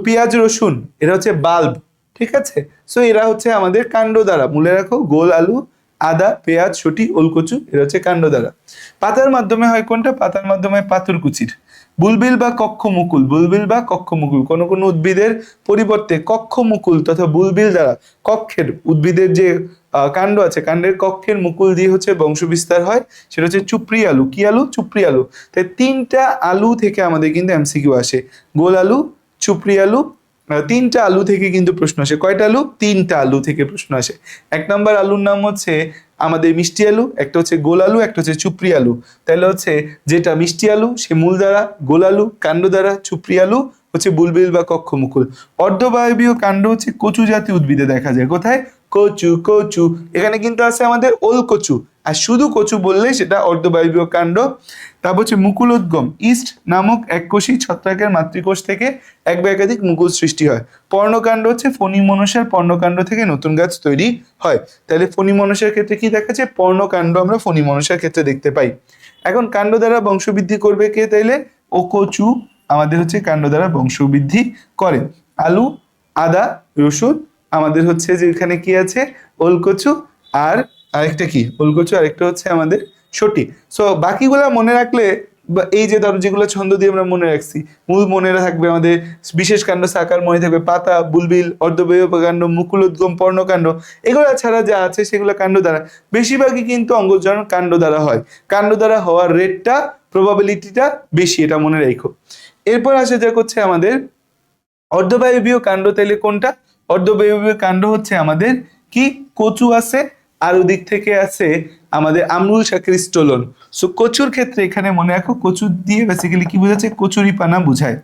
পেঁয়াজ, রসুন, এরা হচ্ছে বাল্ব। ঠিক আছে, সো এরা হচ্ছে আমাদের কাণ্ড দ্বারা। মনে রাখো গোল আলু, আদা, পেঁয়াজ, শটি, ওলকচু, এরা হচ্ছে কাণ্ড দ্বারা। পাতার মাধ্যমে হয় কোনটা? পাতার মাধ্যমে পাথরকুচির। বুলবিল বা কক্ষ মুকুল, বুলবিল বা কক্ষ মুকুল, কোন কোন উদ্ভিদের পরিবর্তে কক্ষ মুকুল তথা বুলবিল দ্বারা কক্ষের, উদ্ভিদের যে কাণ্ড আছে কাণ্ডের কক্ষের মুকুল দিয়ে হচ্ছে বংশ বিস্তার হয়। সেটা হচ্ছে চুপড়ি আলু। কি আলু? চুপড়ি আলু। তাই 3টা আলু থেকে আমাদের কিন্তু এমসিকিউ আসে। গোল আলু, চুপড়ি আলু, 3টা আলু থেকে কিন্তু প্রশ্ন আসে। কয়টা আলু? 3টা আলু থেকে প্রশ্ন আসে। 1 নম্বর আলুর নাম হচ্ছে আমাদের মিষ্টি আলু, একটা হচ্ছে গোল আলু, একটা হচ্ছে চুপড়ি আলু। তাহলে হচ্ছে যেটা মিষ্টি আলু সে মূল দ্বারা, গোল আলু কাণ্ড দ্বারা, চুপড়ি আলু হচ্ছে বুলবিল বা কক্ষ মুকুল। অর্ধবায়বীয় কাণ্ড হচ্ছে কচু জাতীয় উদ্ভিদে দেখা যায়। কোথায়? কচু, কচু। এখানে কিন্তু আছে আমাদের ওলকচু, আর শুধু কচু বললেই সেটা অর্ধবায়বীয় কাণ্ড। তারপর হচ্ছে মুকুলোদ্গম, ইস্ট নামক এককোষী ছত্রাকের মাতৃকোষ থেকে এক বা একাধিক মুকুল সৃষ্টি হয়। পর্ণকাণ্ড হচ্ছে ফণী মনসার পর্ণকাণ্ড থেকে নতুন গাছ তৈরি হয়। তাহলে ফণী মনসার ক্ষেত্রে কি দেখা যায়? পর্ণকাণ্ড আমরা ফণী মনসার ক্ষেত্রে দেখতে পাই। এখন কাণ্ড দ্বারা বংশবৃদ্ধি করবে কে? তাইলে ও কচু আমাদের হচ্ছে কাণ্ড দ্বারা বংশবৃদ্ধি করে। আলু, আদা, রসুন আমাদের হচ্ছে যে এখানে কি আছে? ওলকচু, আর আরেকটা কি? ওলকচু, আরেকটা হচ্ছে আমাদের শটি। সো বাকিগুলা মনে রাখলে বা এই যে ধরো যেগুলো ছন্দ দিয়ে আমরা মনে রাখছি, মূল মনে থাকবে আমাদের, বিশেষ কাণ্ড সাকার মনে থাকবে, পাতা, বুলবিল, অর্ধবয়ব কাণ্ড, মুকুলোদ্গম, পর্ণকাণ্ড, এগুলো ছাড়া যা আছে সেগুলো কাণ্ড দ্বারা, বেশিরভাগই কিন্তু অঙ্গজ কাণ্ড দ্বারা হয়। কাণ্ড দ্বারা হওয়ার রেটটা, প্রবাবিলিটিটা বেশি, এটা মনে রেখো। এরপর আসা যাক হচ্ছে আমাদের অর্ধবায়বীয় কাণ্ড। তাইলে কোনটা? অর্ধবায়বীয় কাণ্ড হচ্ছে আমাদের কি, কচু আছে, আর ওদিক থেকে আছে আমাদের আমরুল শাকের স্টোলন। সো কচুর ক্ষেত্রে এখানে মনে রাখো, কচু দিয়ে বেসিক্যালি কি বোঝাচ্ছে, কচুরি পানা বোঝায়।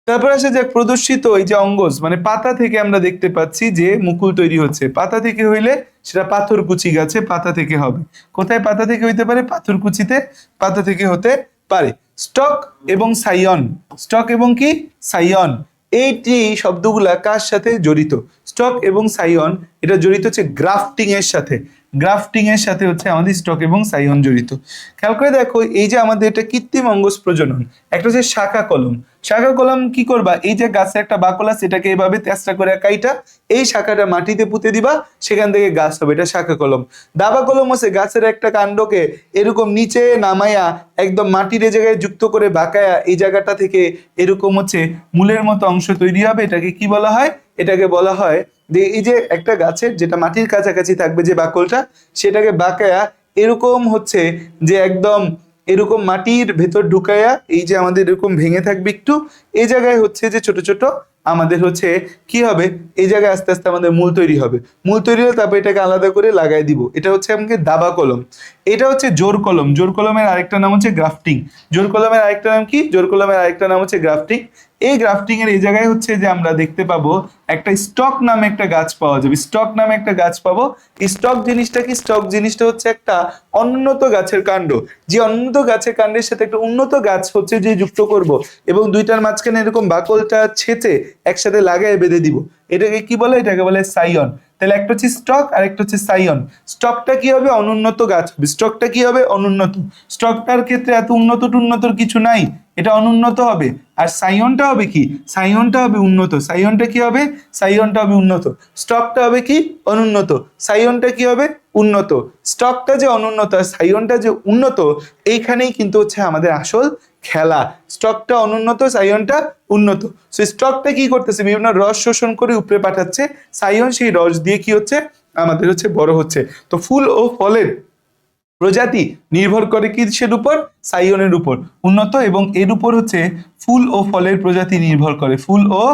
তারপর আসে যাক প্রদর্শিত এই যে অঙ্গজ, মানে পাতা থেকে আমরা দেখতে পাচ্ছি যে মুকুল তৈরি হচ্ছে। পাতা থেকে হইলে সেটা পাথরকুচি গাছে পাতা থেকে হবে। কোথায় পাতা থেকে হইতে পারে? পাথরকুচিতে পাতা থেকে হতে পারে। স্টক এবং সাইয়ন, স্টক এবং কি সাইয়ন, এইটি শব্দগুলা কার সাথে জড়িত? স্টক এবং সাইয়ন এটা জড়িত হচ্ছে গ্রাফটিং এর সাথে। গ্রাফটিং এর সাথে হচ্ছে আমাদের স্টক এবং সাইয়ন জড়িত। খেয়াল করে দেখো, এই যে আমাদের এটা কৃত্রিম অঙ্গজ প্রজনন, একটা হচ্ছে শাখা কলম। শাখা কলম কি করবা, এই যে গাছে একটা বাকল আছে, এটাকে এইভাবে তেস্তা করে কাইটা এই শাখাটা মাটিতে পুঁতে দিবা, সেখান থেকে গাছ হবে, এটা শাখা কলম। দাবা কলম হচ্ছে গাছের একটা কাণ্ডকে এরকম নিচে নামাইয়া একদম মাটির এই জায়গায় যুক্ত করে বাঁকায়া এই জায়গাটা থেকে এরকম হচ্ছে মূলের মতো অংশ তৈরি হবে, এটাকে কি বলা হয়? এটাকে বলা হয় যে এই যে একটা গাছের যেটা মাটির কাছাকাছি থাকবে যে বাকলটা, সেটাকে বাঁকায়া এরকম হচ্ছে যে একদম এরকম মাটির ভেতর ঢুকাইয়া এই যে আমাদের এরকম ভেঙে থাকবে একটু, এই জায়গায় হচ্ছে যে ছোট ছোট আমাদের হচ্ছে কি হবে, এই জায়গায় আস্তে আস্তে আমাদের মূল তৈরি হবে। মূল তৈরি হলে তারপর এটাকে আলাদা করে লাগাই দিব, এটা হচ্ছে আমাকে দাবা কলম। এটা হচ্ছে জোর কলম। জোর কলমের আরেকটা নাম হচ্ছে গ্রাফটিং। জোর কলমের আরেকটা নাম কি? জোর কলমের আরেকটা নাম হচ্ছে গ্রাফটিং। এই গ্রাফটিং এর এই জায়গায় হচ্ছে যে আমরা দেখতে পাবো একটা স্টক নামে একটা গাছ পাওয়া যাবে। স্টক নামে একটা গাছ পাবো। স্টক জিনিসটা কি? স্টক জিনিসটা হচ্ছে একটা অনুন্নত গাছের কাণ্ড, যে অনুন্নত গাছের কাণ্ডের সাথে একটা উন্নত গাছ হচ্ছে যে যুক্ত করব, এবং দুইটার মাঝখানে এরকম বাকলটা ছেঁচে একসাথে লাগায় বেঁধে দিব, এটাকে কি বলে? এটাকে বলে সাইয়ন। তাহলে একটা হচ্ছে স্টক আর একটা হচ্ছে সাইয়ন। স্টকটা কি হবে? অনুন্নত গাছ হবে। স্টকটা কি হবে? অনুন্নত। স্টকটার ক্ষেত্রে এত উন্নত টুন্নতর কিছু নাই, এটা অনুন্নত হবে। আর সাইয়নটা হবে কি? সাইয়নটা হবে উন্নত। সাইয়নটা কি হবে? সাইয়নটা হবে উন্নত। স্টকটা হবে কি? অনুন্নত। সাইয়নটা কি হবে? উন্নত। স্টকটা যে অনুন্নত আর সাইয়নটা যে উন্নত, এইখানেই কিন্তু হচ্ছে আমাদের আসল খেলা। স্টকটা অনুন্নত, সাইয়নটা উন্নত। সো স্টকটা কি করতেছে? বিভিন্ন রস শোষণ করে উপরে পাঠাচ্ছে, সাইয়ন সেই রস দিয়ে কি হচ্ছে আমাদের হচ্ছে বড় হচ্ছে। তো ফুল ও ফলের প্রজাতি নির্ভর করে কিসের উপর? সাইয়নের উপর, উন্নত। এবং এর উপর হচ্ছে ফুল ও ফলের প্রজাতি নির্ভর করে। ফুল ও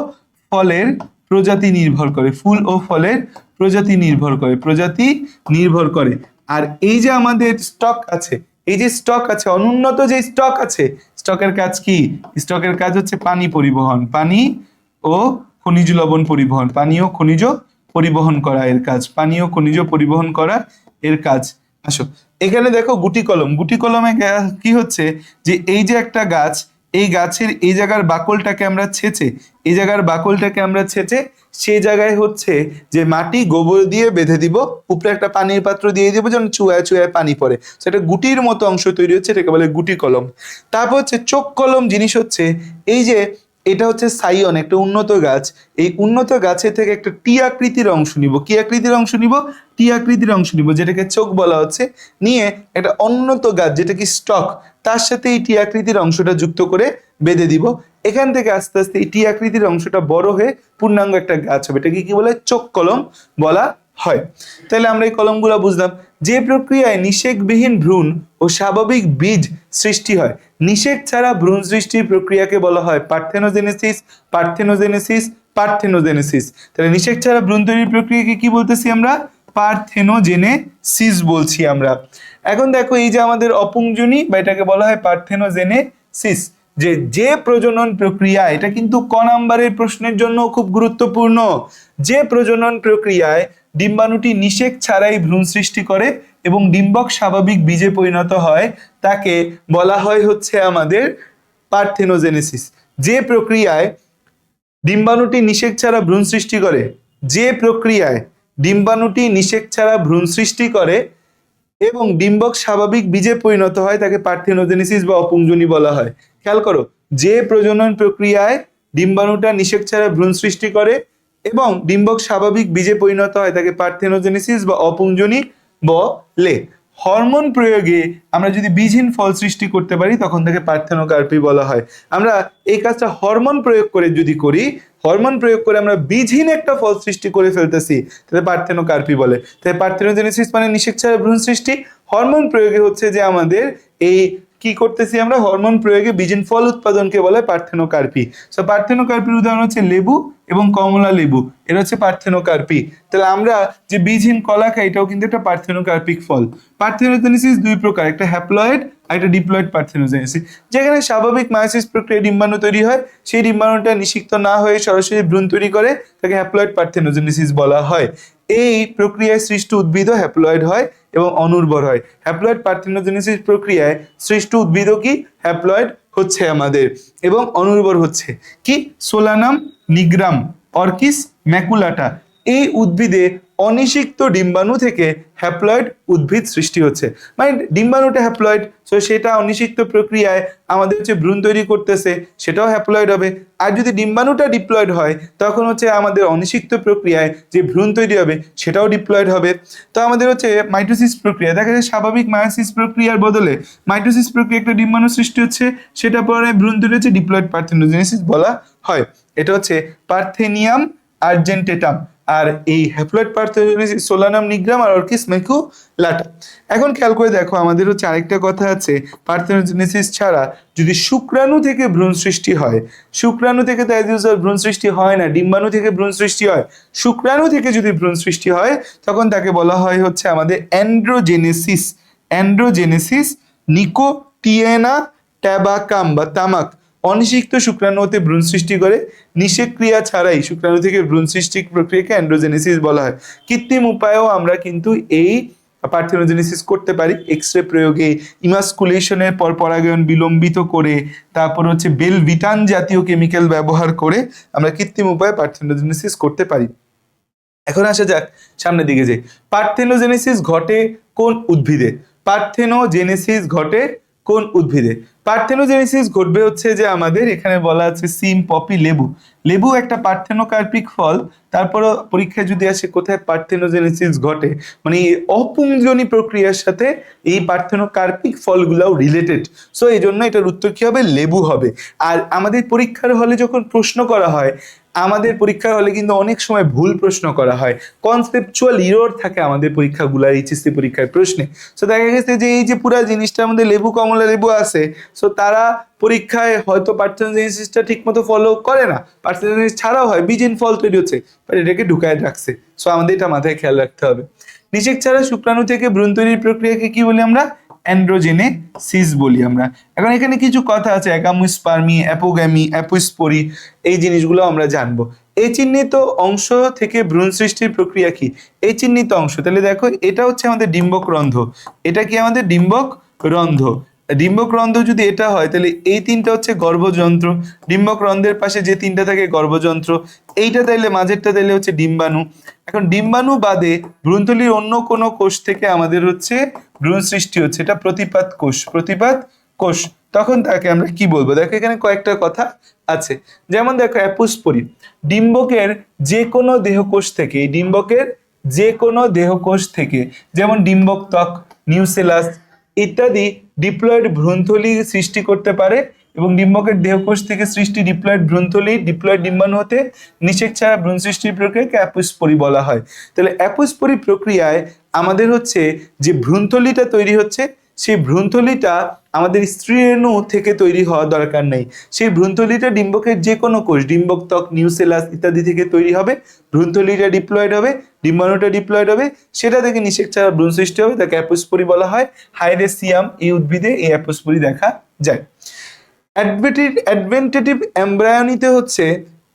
ফলের প্রজাতি নির্ভর করে। ফুল ও ফলের প্রজাতি নির্ভর করে। প্রজাতি নির্ভর করে। আর এই যে আমাদের স্টক আছে, এই যে স্টক আছে, অনুন্নত যে স্টক আছে, স্টকের কাজ কি? স্টকের কাজ হচ্ছে পানি পরিবহন, পানি ও খনিজ লবণ পরিবহন, পানি ও খনিজ পরিবহন করা এর কাজ, পানি ও খনিজ পরিবহন করা এর কাজ। আসো এখানে দেখো গুটি কলম। গুটি কলমে কি হচ্ছে যে এই যে একটা গাছ, এই গাছের এই জায়গার বাকলটাকে আমরা ছেঁচে, এই জায়গার বাকলটাকে আমরা ছেঁচে সেই জায়গায় হচ্ছে যে মাটি গোবর দিয়ে বেঁধে দিব, উপরে একটা পানির পাত্র দিয়ে দিব যেন চুয়ায় চুয়ায় পানি পড়ে, সেটা গুটির মতো অংশ তৈরি হচ্ছে, এটাকে বলে গুটি কলম। তারপর হচ্ছে চোখ কলম জিনিস হচ্ছে এই যে এটা হচ্ছে সাইয়ন, একটা উন্নত গাছ। এই উন্নত গাছের থেকে একটা টি আকৃতির অংশ নিব। কি আকৃতির অংশ নিব? টি আকৃতির অংশ নিব, যেটাকে চোখ বলা হচ্ছে। নিয়ে একটা উন্নত গাছ যেটা কি স্টক, তার সাথে এই টি আকৃতির অংশটা যুক্ত করে বেঁধে দিব। এখান থেকে আস্তে আস্তে এই টি আকৃতির অংশটা বড় হয়ে পূর্ণাঙ্গ একটা গাছ হবে, এটাকে কি বলে? চোখ কলম বলা হয়। তাহলে আমরা এই কলমগুলো বুঝলাম। যে প্রক্রিয়ায় নিষেকবিহীন ভ্রূণ ও স্বাভাবিক বীজ সৃষ্টি হয়, নিষেক ছাড়া ভ্রূণ সৃষ্টির প্রক্রিয়াকে বলা হয় পার্থেনোজেনেসিস, পার্থেনোজেনেসিস, পার্থেনোজেনেসিস। তাহলে নিষেক ছাড়া ভ্রূণ তৈরির প্রক্রিয়াকে কি বলতেছি আমরা? পার্থেনোজেনেসিস বলছি আমরা। এখন দেখো এই যে আমাদের অপুংজনী বা এটাকে বলা হয় পার্থেনোজেনেসিস, যে যে প্রজনন প্রক্রিয়া, এটা কিন্তু ক নাম্বারের প্রশ্নের জন্য খুব গুরুত্বপূর্ণ। যে প্রজনন প্রক্রিয়ায় ডিম্বাণুটি নিষেক ছাড়াই ভ্রূণ সৃষ্টি করে এবং ডিম্বক স্বাভাবিক বীজে পরিণত হয়, তাকে বলা হয় হচ্ছে আমাদের পার্থেনোজেনেসিস। যে প্রক্রিয়ায় ডিম্বাণুটি নিষেক ছাড়া ভ্রূণ সৃষ্টি করে, যে প্রক্রিয়ায় ডিম্বাণুটি নিষেক ছাড়া ভ্রূণ সৃষ্টি করে এবং ডিম্বক স্বাভাবিক বীজে পরিণত হয়, তাকে পার্থেনোজেনেসিস বা অপুংজনী বলা হয়। খেয়াল করো, যে প্রজনন প্রক্রিয়ায় ডিম্বাণুটা নিষেক ছাড়া ভ্রূণ সৃষ্টি করে এবং ডিম্বক স্বাভাবিক বীজে পরিণত হয়, তাকে পার্থেনোজেনেসিস বা অপুংজনী বলে। হরমোন প্রয়োগে আমরা যদি বীজহীন ফল সৃষ্টি করতে পারি তখন তাকে পার্থেনোকার্পি বলা হয়। আমরা এই কাজটা হরমোন প্রয়োগ করে যদি করি, হরমোন প্রয়োগ করে আমরা বীজহীন একটা ফল সৃষ্টি করে ফেলতেছি, তাহলে পার্থেনোকার্পি বলে। তাই পার্থেনোজেনেসিস মানে নিষেক ছাড়া ভ্রূণ সৃষ্টি, হরমোন প্রয়োগে হচ্ছে যে আমাদের এই কি করতেছি আমরা, হরমোন প্রয়োগে বীজহীন ফল উৎপাদনকে বলে পার্থেনোকার্পি। সো পার্থেনোকার্পির উদাহরণ হচ্ছে লেবু এবং কমলা লেবু, এটা হচ্ছে পার্থেনোকার্পি। তাহলে আমরা যে বীজহীন কলা খাই এটাও কিন্তু একটা পার্থেনোকার্পিক ফল। পার্থেনোজেনেসিস দুই প্রকার, একটা হ্যাপ্লয়েড আর একটা ডিপ্লয়েড পার্থেনোজেনেসিস। যেখানে স্বাভাবিক মায়োসিস প্রক্রিয়ায় ডিম্বাণু তৈরি হয়, সেই ডিম্বাণুটা নিষিক্ত না হয়ে সরাসরি ভ্রূণ তৈরি করে, তাকে হ্যাপ্লয়েড পার্থেনোজেনেসিস বলা হয়। এই প্রক্রিয়ায় সৃষ্ট উদ্ভিদও হ্যাপ্লয়েড হয় এবং অনুর্বর হয়। হ্যাপ্লয়েড পার্থেনোজেনেসিস প্রক্রিয়ায় সৃষ্ট উদ্ভিদও কি হ্যাপ্লয়েড হচ্ছে আমাদের এবং অনুর্বর হচ্ছে। কি? সোলানাম নিগ্রাম, অর্কিস ম্যাকুলাটা, এই উদ্ভিদে অনিষিক্ত ডিম্বাণু থেকে হ্যাপ্লয়েড উদ্ভিদ সৃষ্টি হচ্ছে। মানে ডিম্বাণুটা হ্যাপ্লয়েড, সো সেটা অনিষিক্ত প্রক্রিয়ায় আমাদের হচ্ছে ভ্রূণ তৈরি করতেছে, সেটাও হ্যাপ্লয়েড হবে। আর যদি ডিম্বাণুটা ডিপ্লয়েড হয় তখন হচ্ছে আমাদের অনিষিক্ত প্রক্রিয়ায় যে ভ্রূণ তৈরি হবে সেটাও ডিপ্লয়েড হবে। তো আমাদের হচ্ছে মাইটোসিস প্রক্রিয়া, দেখা যায় স্বাভাবিক মায়োসিস প্রক্রিয়ার বদলে মাইটোসিস প্রক্রিয়া একটা ডিম্বাণু সৃষ্টি হচ্ছে, সেটা পরে ভ্রূণ তৈরি হচ্ছে, ডিপ্লয়েড পার্থেনোজেনেসিস বলা হয়। এটা হচ্ছে পার্থেনিয়াম আর্জেন্টেটাম। আর এই হ্যাপ্লয়েড পার্থেনোজেনেসিস সোলানাম নিগ্রাম আর অর্কিস ম্যাকুলাটা। এখন খেয়াল করে দেখো, আমাদের হচ্ছে আরেকটা কথা আছে, পার্থেনোজেনেসিস ছাড়া যদি শুক্রাণু থেকে ভ্রূণ সৃষ্টি হয়, শুক্রাণু থেকে তো ভ্রূণ সৃষ্টি হয় না, ডিম্বাণু থেকে ভ্রূণ সৃষ্টি হয়, শুক্রাণু থেকে যদি ভ্রূণ সৃষ্টি হয় তখন তাকে বলা হয় হচ্ছে আমাদের অ্যান্ড্রোজেনেসিস। অ্যান্ড্রোজেনেসিস নিকোটিয়েনা ট্যাবাকাম বা তামাক অনিষিক্ত শুক্রাণু হতে ভ্রূণ সৃষ্টি করে, নিষেক ক্রিয়া ছাড়াই শুক্রাণু থেকে ভ্রূণ সৃষ্টির প্রক্রিয়াকে অ্যান্ড্রোজেনেসিস বলা হয়। কৃত্রিম উপায়েও আমরা কিন্তু এই পার্থেনোজেনেসিস করতে পারি, এক্স রে প্রয়োগে, ইমাস্কুলেশনের পর পরাগায়ন বিলম্বিত করে, তারপর হচ্ছে বেলভিটান জাতীয় কেমিক্যাল ব্যবহার করে আমরা কৃত্রিম উপায়ে পার্থেনোজেনেসিস করতে পারি। এখন আসা যাক সামনের দিকে, যে পার্থেনোজেনেসিস ঘটে কোন উদ্ভিদে? পার্থেনোজেনেসিস ঘটে কোন উদ্ভিদে? পার্থেনোজেনেসিস ঘটবে হচ্ছে যে আমাদের এখানে বলা আছে সিম, পপি, লেবু। লেবু একটা পার্থেনোকার্পিক ফল, তারপরও পরীক্ষায় যদি আসে কোথায় পার্থেনোজেনেসিস ঘটে, মানে অপুংজনী প্রক্রিয়ার সাথে এই পার্থেনোকার্পিক ফলগুলোও রিলেটেড, সো এই জন্য এটার উত্তর কি হবে? লেবু হবে। আর আমাদের পরীক্ষার হলে যখন প্রশ্ন করা হয়, আমাদের পরীক্ষার হলে কিন্তু অনেক সময় ভুল প্রশ্ন করা হয়, কনসেপচুয়াল ইরর থাকে আমাদের পরীক্ষাগুলো, এইচএসসি পরীক্ষার প্রশ্নে। সো দেখা গেছে যে এই যে পুরো জিনিসটার মধ্যে লেবু, কমলা লেবু আছে, সো তারা পরীক্ষায় হয়তো পার্থেনোজেনেসিসটা ঠিক মতো ফলো করে না, পার্থেনোজেনেসিস ছাড়াও হয়, বীজহীন ফল তৈরি হচ্ছে, বাট এটাকে ঢুকায় রাখছে। সো আমাদের এটা মাথায় খেয়াল রাখতে হবে। নিষেক ছাড়া শুক্রাণু থেকে ভ্রূণ তৈরির প্রক্রিয়াকে কি বলি আমরা? অ্যান্ড্রোজেনেসিস বলি আমরা। এখন এখানে কিছু কথা আছে, অ্যাগামোস্পার্মি, অ্যাপোগ্যামি, অ্যাপোস্পোরি, এই জিনিসগুলো আমরা জানবো। এই চিহ্নিত অংশ থেকে ভ্রূণ সৃষ্টির প্রক্রিয়া কি? এই চিহ্নিত অংশ, তাহলে দেখো এটা হচ্ছে আমাদের ডিম্বক রন্ধ্র, এটা কি আমাদের ডিম্বক রন্ধ্র। ডিম্বক রন্ধ্র যদি এটা হয় তাহলে এই তিনটা হচ্ছে গর্ভযন্ত্র, ডিম্বক রন্ধ্রের পাশে যে তিনটা থাকে গর্ভযন্ত্র, এইটা তাইলে মাঝেরটা তাইলে হচ্ছে ডিম্বাণু। এখন ডিম্বাণু বাদে ভ্রূণথলির অন্য কোনো কোষ থেকে আমাদের হচ্ছে ভ্রূণ সৃষ্টি হচ্ছে, এটা প্রতিপাদ কোষ, প্রতিপাদ কোষ। তখন তাকে আমরা কি বলবো? দেখো এখানে কয়েকটা কথা আছে, যেমন দেখো অ্যাপোস্পোরি, ডিম্বকের যে কোনো দেহকোষ থেকে, এই ডিম্বকের যে কোনো দেহকোষ থেকে, যেমন ডিম্বক ত্বক, নিউসেলাস ইত্যাদি ডিপ্লয়েড ভ্রূণথলি সৃষ্টি করতে পারে, এবং ডিম্বকের দেহকোষ থেকে সৃষ্টি ডিপ্লয়েড ভ্রূণথলি ডিপ্লয়েড ডিম্বাণু হতে নিষেক ছাড়া ভ্রূণ সৃষ্টির প্রক্রিয়াকে অ্যাপোস্পোরি বলা হয়। তাহলে অ্যাপোস্পোরি প্রক্রিয়ায় আমাদের হচ্ছে যে ভ্রূণথলিটা তৈরি হচ্ছে, সেই ভ্রূণথলিটা আমাদের স্ত্রীরেণু থেকে তৈরি হওয়া দরকার নেই, সেই ভ্রূণথলিটা ডিম্বকের যে কোনো কোষ, ডিম্বক ত্বক, নিউসেলাস ইত্যাদি থেকে তৈরি হবে, ভ্রূণথলিটা ডিপ্লয়েড হবে, ডিম্বাণুটা ডিপ্লয়েড হবে, সেটা থেকে নিষেক ছাড়া ভ্রূণ সৃষ্টি হবে, তাকে অ্যাপোস্পোরি বলা হয়। হাইরেসিয়াম এই উদ্ভিদে এই অ্যাপোস্পোরি দেখা যায়। অ্যাডভেন্টেটিভ এমব্রায়োনিতে হচ্ছে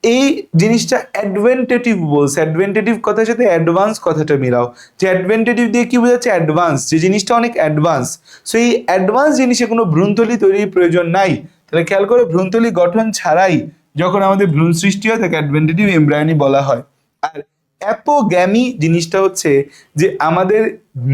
এই জিনিসটা অ্যাডভেন্টেটিভ বলছে, অ্যাডভেন্টেটিভ কথার সাথে অ্যাডভান্স কথাটা মিলাও, যে অ্যাডভেন্টেটিভ দিয়ে কি বোঝাচ্ছে? অ্যাডভান্স, যে জিনিসটা অনেক অ্যাডভান্স। সো এই অ্যাডভান্স জিনিসে কোনো ভ্রূণথলি তৈরির প্রয়োজন নাই। তাহলে খেয়াল করে, ভ্রূণথলি গঠন ছাড়াই যখন আমাদের ভ্রূণ সৃষ্টি হয় তাকে অ্যাডভেন্টেটিভ এমব্রায়োনি বলা হয়। আর অ্যাপোগ্যামি জিনিসটা হচ্ছে যে আমাদের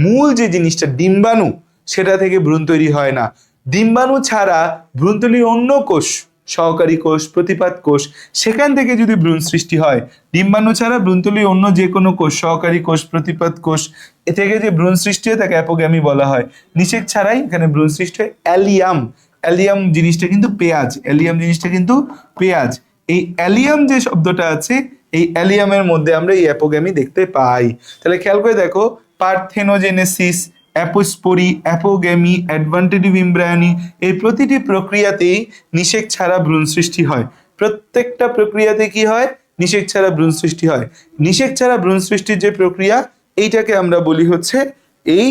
মূল যে জিনিসটা ডিম্বাণু, সেটা থেকে ভ্রূণ তৈরি হয় না, ডিম্বাণু ছাড়া ভ্রূণথলির অন্য কোষ, সহকারী কোষ, প্রতিপাদ কোষ, সেখান থেকে যদি ভ্রূণ সৃষ্টি হয়, ডিম্বাণু ছাড়া ভ্রূণথলির অন্য যে কোনো কোষ, সহকারী কোষ, প্রতিপাদ কোষ, এ থেকে যে ভ্রূণ সৃষ্টি হয় তাকে অ্যাপোগ্যামি বলা হয়। নিষেক ছাড়াই এখানে ভ্রূণ সৃষ্টি হয়। অ্যালিয়াম, অ্যালিয়াম জিনিসটা কিন্তু পেঁয়াজ, অ্যালিয়াম জিনিসটা কিন্তু পেঁয়াজ। এই অ্যালিয়াম যে শব্দটা আছে, এই অ্যালিয়ামের মধ্যে আমরা এই অ্যাপোগ্যামি দেখতে পাই। তাহলে খেয়াল করে দেখো, পার্থেনোজেনেসিস, অ্যাপোস্পোরি, অ্যাপোগ্যামি, অ্যাডভান্টেটিভ এমব্রায়োনি, এই প্রতিটি প্রক্রিয়াতেই নিষেক ছাড়া ভ্রূণ সৃষ্টি হয়। প্রত্যেকটা প্রক্রিয়াতে কি হয়? নিষেক ছাড়া ভ্রূণ সৃষ্টি হয়। নিষেক ছাড়া ভ্রূণ সৃষ্টির যে প্রক্রিয়া, এইটাকে আমরা বলি হচ্ছে এই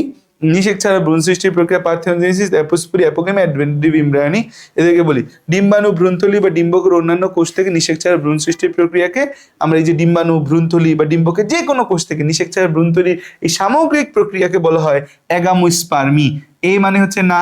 নিষেক ছাড়া ভ্রূণ সৃষ্টির প্রক্রিয়া পার্থেনোজেনেসিস, অ্যাপোস্পোরি, অ্যাপোগ্যামি, অ্যাডভান্টেটিভ এমব্রায়োনি, এদেরকে বলি। ডিম্বাণু, ভ্রূণথলি বা ডিম্বকের অন্যান্য কোষ থেকে নিষেক ছাড়া ভ্রূণ সৃষ্টির প্রক্রিয়াকে আমরা এই যে ডিম্বাণু, ভ্রূণথলি বা ডিম্বকের যে কোনো কোষ থেকে নিষেক ছাড়া ভ্রূণ তৈরির এই সামগ্রিক প্রক্রিয়াকে বলা হয় অ্যাগামোস্পার্মি। এই মানে হচ্ছে না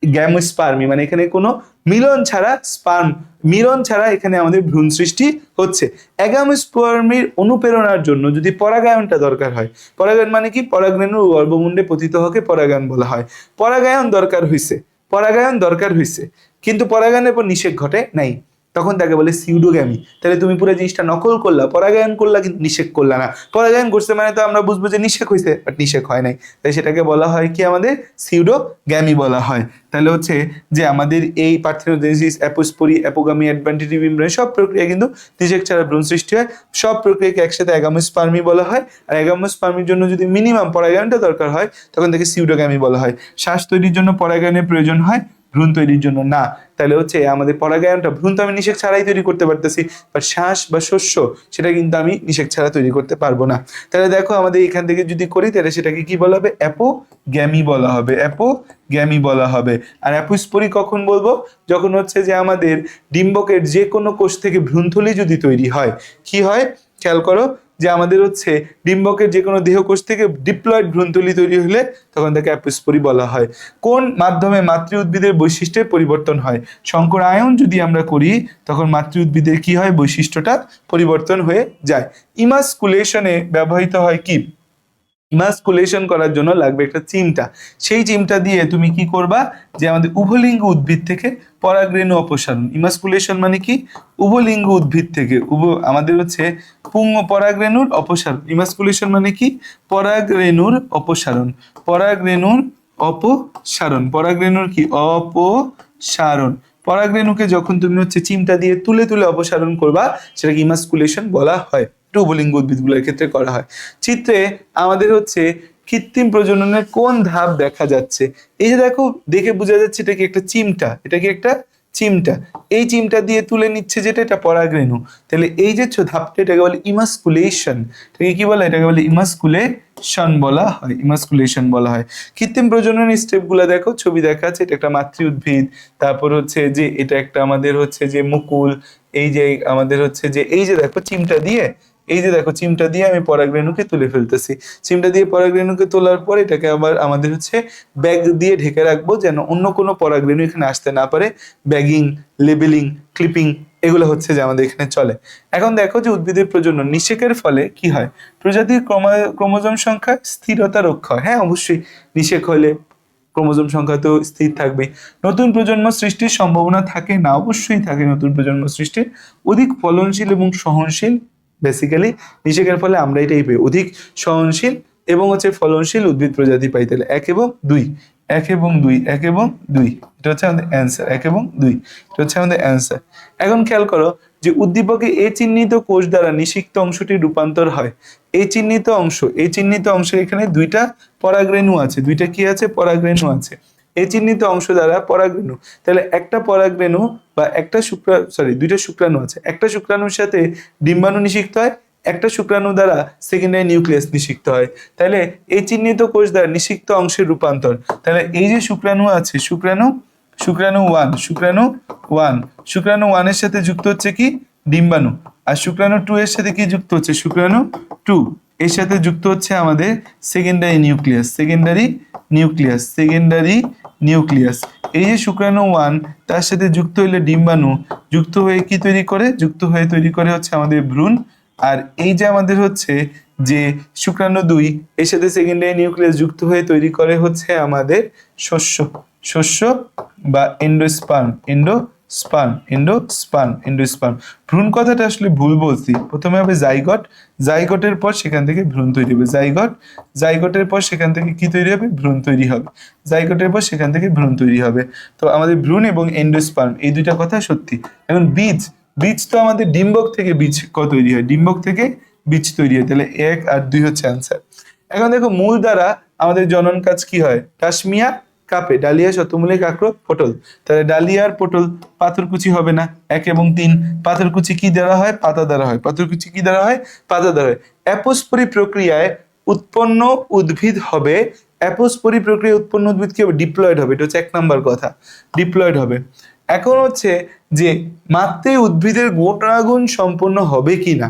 গ্যামোস্পার্মি, মানে এখানে কোনো মিলন ছাড়া স্পার্ম, মিলন ছাড়া এখানে আমাদের ভ্রূণ সৃষ্টি হচ্ছে। অ্যাগামোস্পার্মির অনুপ্রেরণার জন্য যদি পরাগায়নটা দরকার হয়, পরাগায়ন মানে কি? পরাগরেণু গর্ভমুণ্ডে পতিত হকে পরাগায়ন বলা হয়। পরাগায়ন দরকার হইছে, পরাগায়ন দরকার হইছে, কিন্তু পরাগায়নের পর নিষেক ঘটে নাই, তখন তাকে বলে সিউডোগ্যামি। তাহলে তুমি পুরো জিনিসটা নকল করলা, পরাগায়ন করলা কিন্তু নিষেক করলা না। পরাগায়ন করছে মানে তো আমরা বুঝবো যে নিষেক হয়েছে, বাট নিষেক হয় নাই, তাই সেটাকে বলা হয় কি? আমাদের সিউডোগ্যামি বলা হয়। তাহলে হচ্ছে যে আমাদের এই পার্থেনোজেনেসিস, অ্যাপোস্পোরি, অ্যাপোগ্যামি, অ্যাডভান্টেটিভ এমব্রায়োনি সব প্রক্রিয়া কিন্তু নিষেক ছাড়া ভ্রূণ সৃষ্টি হয়। সব প্রক্রিয়াকে একসাথে অ্যাগামোস্পার্মি বলা হয়। আর অ্যাগামোস্পার্মির জন্য যদি মিনিমাম পরাগায়নটা দরকার হয়, তখন তাকে সিউডোগ্যামি বলা হয়। শ্বাস তৈরির জন্য পরাগায়নের প্রয়োজন হয়, ভ্রূণ তৈরির জন্য না। তাহলে হচ্ছে আমাদের পরাগায়নটা, ভ্রূণ তো আমি নিষেক ছাড়াই তৈরি করতে পারতেছি, বাট শ্বাস বা শস্য সেটা কিন্তু আমি নিষেক ছাড়া তৈরি করতে পারবো না। তাহলে দেখো আমাদের এখান থেকে যদি করি, তাহলে সেটাকে কি বলা হবে? অ্যাপোগ্যামি বলা হবে, অ্যাপোগ্যামি বলা হবে। আর অ্যাপোস্পোরি কখন বলবো? যখন হচ্ছে যে আমাদের ডিম্বকের যে কোনো কোষ থেকে ভ্রূণথলি যদি তৈরি হয়, কি হয় খেয়াল করো, যে আমাদের হচ্ছে ডিম্বকের যে কোনো দেহকোষ থেকে ডিপ্লয়েড ভ্রূণথলি তৈরি হলে তখন তাকে অ্যাপোস্পোরি বলা হয়। কোন মাধ্যমে মাতৃ উদ্ভিদের বৈশিষ্ট্যের পরিবর্তন হয়? সংকরায়ন যদি আমরা করি, তখন মাতৃ উদ্ভিদের কি হয়? বৈশিষ্ট্যটা পরিবর্তন হয়ে যায়। ইমাস্কুলেশনে ব্যবহৃত হয় কি? ইমাস্কুলেশন করার জন্য লাগবে একটা চিমটা। সেই চিমটা দিয়ে তুমি কি করবা? যে আমাদের উভলিঙ্গ উদ্ভিদ থেকে পরাগরেণু অপসারণ। ইমাস্কুলেশন মানে কি? উভলিঙ্গ উদ্ভিদ থেকে আমাদের হচ্ছে পুংগ পরাগরেণুর অপসারণ। ইমাস্কুলেশন মানে কি? পরাগরেণুর অপসারণ, পরাগরেণুর অপসারণ, পরাগরেণুর কি? অপসারণ। পরাগরেণুকে যখন তুমি হচ্ছে চিমটা দিয়ে তুলে তুলে অপসারণ করবা, সেটাকে ইমাস্কুলেশন বলা হয়। উভলিঙ্গ উদ্ভিদগুলোর ক্ষেত্রে করা হয়। চিত্রে আমাদের হচ্ছে কৃত্রিম প্রজননের কোন ধাপ দেখা যাচ্ছে? এই যে দেখো, দেখে বোঝা যাচ্ছে এটা কি একটা চিমটা, এটা কি একটা চিমটা। এই চিমটা দিয়ে তুলে নিচ্ছে যেটা, এটা পরাগরেণু। তাহলে এই যে ধাপটা, এটাকে বলে ইমাস্কুলেশন। এটাকে কি বলে? এটাকে বলে ইমাস্কুলেশন বলা হয়, ইমাস্কুলেশন বলা হয়। কৃত্রিম প্রজননের স্টেপগুলো দেখো, ছবি দেখা আছে, এটা একটা মাতৃ উদ্ভিদ, তারপর হচ্ছে যে এটা একটা আমাদের হচ্ছে যে মুকুল, এই যে আমাদের হচ্ছে যে এই যে দেখো চিমটা দিয়ে, এই যে দেখো চিমটা দিয়ে আমি পরাগরেণুকে তুলে ফেলতেছি। চিমটা দিয়ে পরাগরেণুকে তোলার পর এটাকে আবার আমাদের হচ্ছে ব্যাগ দিয়ে ঢেকে রাখবো, যেন অন্য কোনো পরাগরেণু এখানে আসতে না পারে। ব্যাগিং, লেবেলিং, ক্লিপিং, এগুলো হচ্ছে যে আমাদের এখানে চলে। এখন দেখো যে উদ্ভিদের প্রজনন নিষেকের ফলে কি হয়? প্রজাতির ক্রোমোজোম সংখ্যা স্থিরতা রক্ষা হয়। হ্যাঁ, অবশ্যই নিষেক হলে ক্রোমোজোম সংখ্যা তো স্থির থাকবে। নতুন প্রজন্ম সৃষ্টির সম্ভাবনা থাকে না? অবশ্যই থাকে নতুন প্রজন্ম সৃষ্টির। অধিক ফলনশীল এবং সহনশীল, বেসিক্যালি নিষেকের ফলে আমরা এটাই পাই, অধিক সহনশীল এবং হচ্ছে ফলনশীল উদ্ভিদ প্রজাতি পাই। তাহলে 1 এবং 2, 1 এবং 2, 1 এবং 2, এটা হচ্ছে আমাদের অ্যান্সার। 1 এবং 2, এটা হচ্ছে আমাদের অ্যান্সার। এখন খেয়াল করো যে উদ্দীপকে এ চিহ্নিত কোষ দ্বারা নিষিক্ত অংশটি রূপান্তর হয়। এই চিহ্নিত অংশ, এই চিহ্নিত অংশে এখানে দুইটা পরাগরেণু আছে, দুইটা কি আছে? পরাগরেণু আছে। এই চিহ্নিত অংশ দ্বারা পরাগরেণু, তাহলে একটা পরাগরেণু বা একটা দুইটা শুক্রাণু আছে, একটা শুক্রাণুর সাথে ডিম্বাণু নিষিক্ত হয়, একটা শুক্রাণু দ্বারা সেকেন্ডারি নিউক্লিয়াস নিষিক্ত হয়। তাহলে এই চিহ্নিত কোষ দ্বারা নিষিক্ত অংশের রূপান্তর, তাহলে এই যে শুক্রাণু আছে, শুক্রাণু 1, শুক্রাণু 1 এর সাথে যুক্ত হচ্ছে কি? ডিম্বাণু। আর শুক্রাণু 2 এর সাথে কি যুক্ত হচ্ছে? শুক্রাণু 2 এর সাথে যুক্ত হচ্ছে আমাদের secondary nucleus, secondary nucleus, secondary nucleus. এই যে শুক্রাণু 1 তার সাথে যুক্ত হইলে ডিম্বাণু যুক্ত হয়ে কি তৈরি করে? যুক্ত হয়ে তৈরি করে হচ্ছে আমাদের ভ্রূণ। আর এই যে আমাদের হচ্ছে যে শুক্রাণু 2 এর সাথে সেকেন্ডারি নিউক্লিয়াস যুক্ত হয়ে তৈরি করে হচ্ছে আমাদের শস্য, শস্য বা এন্ডোস্পার্ম, এন্ডোস্পার্ম। ভ্রূণ কথাটা আসলে ভুল বলছি, প্রথমে হবে জাইগট, জাইগটের পর সেখান থেকে ভ্রূণ তৈরি হবে, জাইগটের পর সেখান থেকে কি তৈরি হবে, ভ্রূণ তৈরি হবে, জাইগটের পর সেখান থেকে ভ্রূণ তৈরি হবে। তো আমাদের ভ্রূণ এবং এন্ডোস্পার্ম এই দুইটা কথা সত্যি। এখন বীজ, বীজ তো আমাদের ডিম্বক থেকে বীজ তৈরি হয়, ডিম্বক থেকে বীজ তৈরি হয়, তাহলে 1 আর 2 হচ্ছে অ্যান্সার। এখন দেখো মূল দ্বারা আমাদের জনন কাজ কি হয়, টাসমিয়া কাপে, ডালিয়া, শতমূলে, কাঁকড়, পটল। তাহলে ডালিয়া আর পটল পাথরকুচি হবে না, 1 এবং 3। পাথরকুচি কি দ্বারা হয়, পাতা দ্বারা হয়, পাথরকুচি কি দ্বারা হয়, পাতা দ্বারা হয়। অ্যাপোস্পোরি প্রক্রিয়ায় উৎপন্ন উদ্ভিদ হবে, অ্যাপোস্পোরি প্রক্রিয়ায় উৎপন্ন উদ্ভিদ কি হবে, ডিপ্লয়েড হবে, এটা হচ্ছে 1 নাম্বার কথা, ডিপ্লয়েড হবে। এখন হচ্ছে যে মাত্রে উদ্ভিদের গুণাগুণ সম্পন্ন হবে কিনা,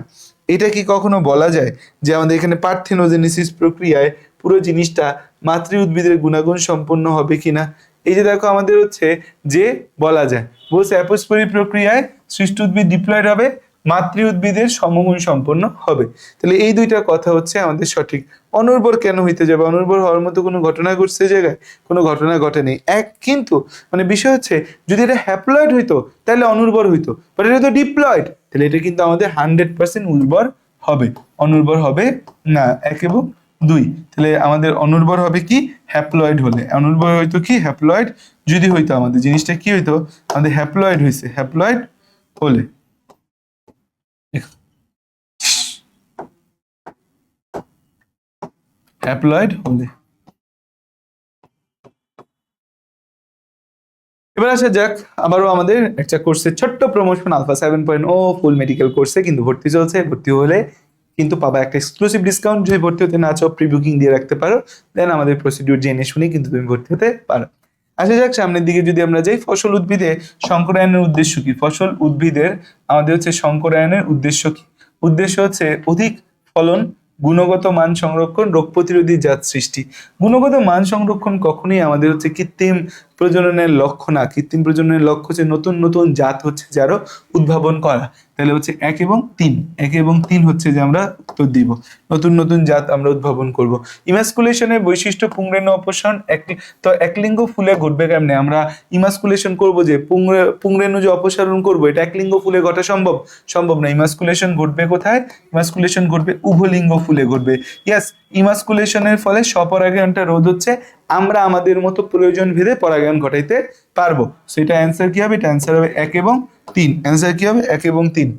এটা কি কখনো বলা যায় যে আমাদের এখানে পার্থেনোজেনেসিস প্রক্রিয়ায় পুরো জিনিসটা মাতৃ উদ্ভিদের গুণাগুণ সম্পন্ন হবে কিনা? এই যে দেখো আমাদের হচ্ছে যে বলা যায়, বলছে অ্যাপোস্পোরি প্রক্রিয়ায় সৃষ্ট উদ্ভিদ ডিপ্লয়েড হবে, মাতৃ উদ্ভিদের সমগুণ সম্পন্ন হবে। তাহলে এই দুইটা কথা হচ্ছে আমাদের সঠিক। অনুর্বর কেন হইতে যাবে, অনুর্বর হওয়ার মতো কোনো ঘটনা ঘটছে জায়গায়, কোনো ঘটনা ঘটেনি। কিন্তু মানে বিষয় হচ্ছে যদি এটা হ্যাপ্লয়েড হইতো তাহলে অনুর্বর হইতো, বাট এটা তো ডিপ্লয়েড, তাহলে এটা কিন্তু আমাদের 100% উর্বর হবে, অনুর্বর হবে না। 1 এবং 2, তাহলে আমাদের অনুর্বর হবে কি, হ্যাপ্লয়েড হলে। অনুর্বর হইতো কি, হ্যাপ্লয়েড যদি হইতো, আমাদের জিনিসটা কি হইতো, আমাদের হ্যাপ্লয়েড হয়েছে, হ্যাপ্লয়েড হলে। হ্যাপ্লয়েড হলে। এবার আসা যাক আবারও আমাদের একটা কোর্সের ছোট্ট প্রমোশন, আলফা 7.0 ফুল মেডিকেল কোর্সে কিন্তু ভর্তি চলছে। ভর্তি হলে কিন্তু পাবা একটা এক্সক্লুসিভ ডিসকাউন্ট, যদি ভর্তি হতে না চাও প্রি বুকিং দিয়ে রাখতে পারো, দেন আমাদের প্রসিডিউর জেনে শুনে কিন্তু তুমি ভর্তি হতে পারো। আসা যাক সামনের দিকে যদি আমরা যাই, ফসল উদ্ভিদে শঙ্করায়নের উদ্দেশ্য কি, ফসল উদ্ভিদের আমাদের হচ্ছে শঙ্করায়নের উদ্দেশ্য কি, উদ্দেশ্য হচ্ছে অধিক ফলন, গুণগত মান সংরক্ষণ, রোগ প্রতিরোধী জাত সৃষ্টি। গুণগত মান সংরক্ষণ কখনোই আমাদের হচ্ছে কৃত্রিম প্রজননের লক্ষ্য না, কৃত্রিম প্রজননের লক্ষ্য হচ্ছে নতুন নতুন জাত হচ্ছে যারও উদ্ভাবন করা। তাহলে হচ্ছে 1 এবং 3, 1 এবং 3 হচ্ছে যে আমরা উত্তর দিব, নতুন নতুন জাত আমরা উদ্ভাবন করব। ইমাস্কুলেশনের বৈশিষ্ট্য পুংরেণু অপসারণ, তো একলিঙ্গ ফুলে ঘটবে কেমনে, আমরা ইমাস্কুলেশন করব যে পুংরেণু যে অপসারণ করব, এটা একলিঙ্গ ফুলে ঘটা সম্ভব, সম্ভব না। ইমাস্কুলেশন ঘটবে কোথায়, ইমাস্কুলেশন ঘটবে উভলিঙ্গ ফুলে ঘটবে। ইয়াস, ইমাস্কুলেশনের ফলে স্বপরাগায়নটা রোধ হচ্ছে, আমরা আমাদের মতো প্রয়োজন ভেদে পরাগায়ন ঘটাইতে পারবো। সেটা অ্যান্সার কি হবে, এটা অ্যান্সার হবে 1 এবং 3, অ্যান্সার কি হবে 1 এবং 3।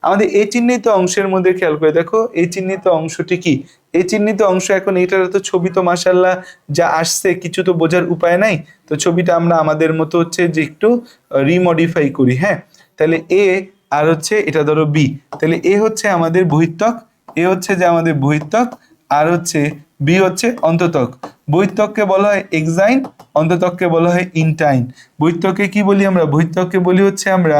আমাদের এই চিহ্নিত অংশের মধ্যে খেয়াল করে দেখো, এই চিহ্নিত অংশটি কি, এই চিহ্নিত অংশ, এখন এটার তো ছবি তো মাশাআল্লাহ যা আসছে, কিছু তো বোঝার উপায় নাই, তো ছবিটা আমরা আমাদের মতো হচ্ছে যে একটু রিমডিফাই করি। হ্যাঁ, তাহলে এ আর হচ্ছে এটা ধরো বি, তাহলে এ হচ্ছে আমাদের বহিঃত্বক, এ হচ্ছে যে আমাদের বহিঃত্বক, আর হচ্ছে বি হচ্ছে অন্তত্বক। বহিঃত্বককে বলা হয় এক্সাইন, অন্তত্বককে বলা হয় ইনটাইন। বহিঃত্বককে কি বলি আমরা, বহিঃত্বককে বলি হচ্ছে আমরা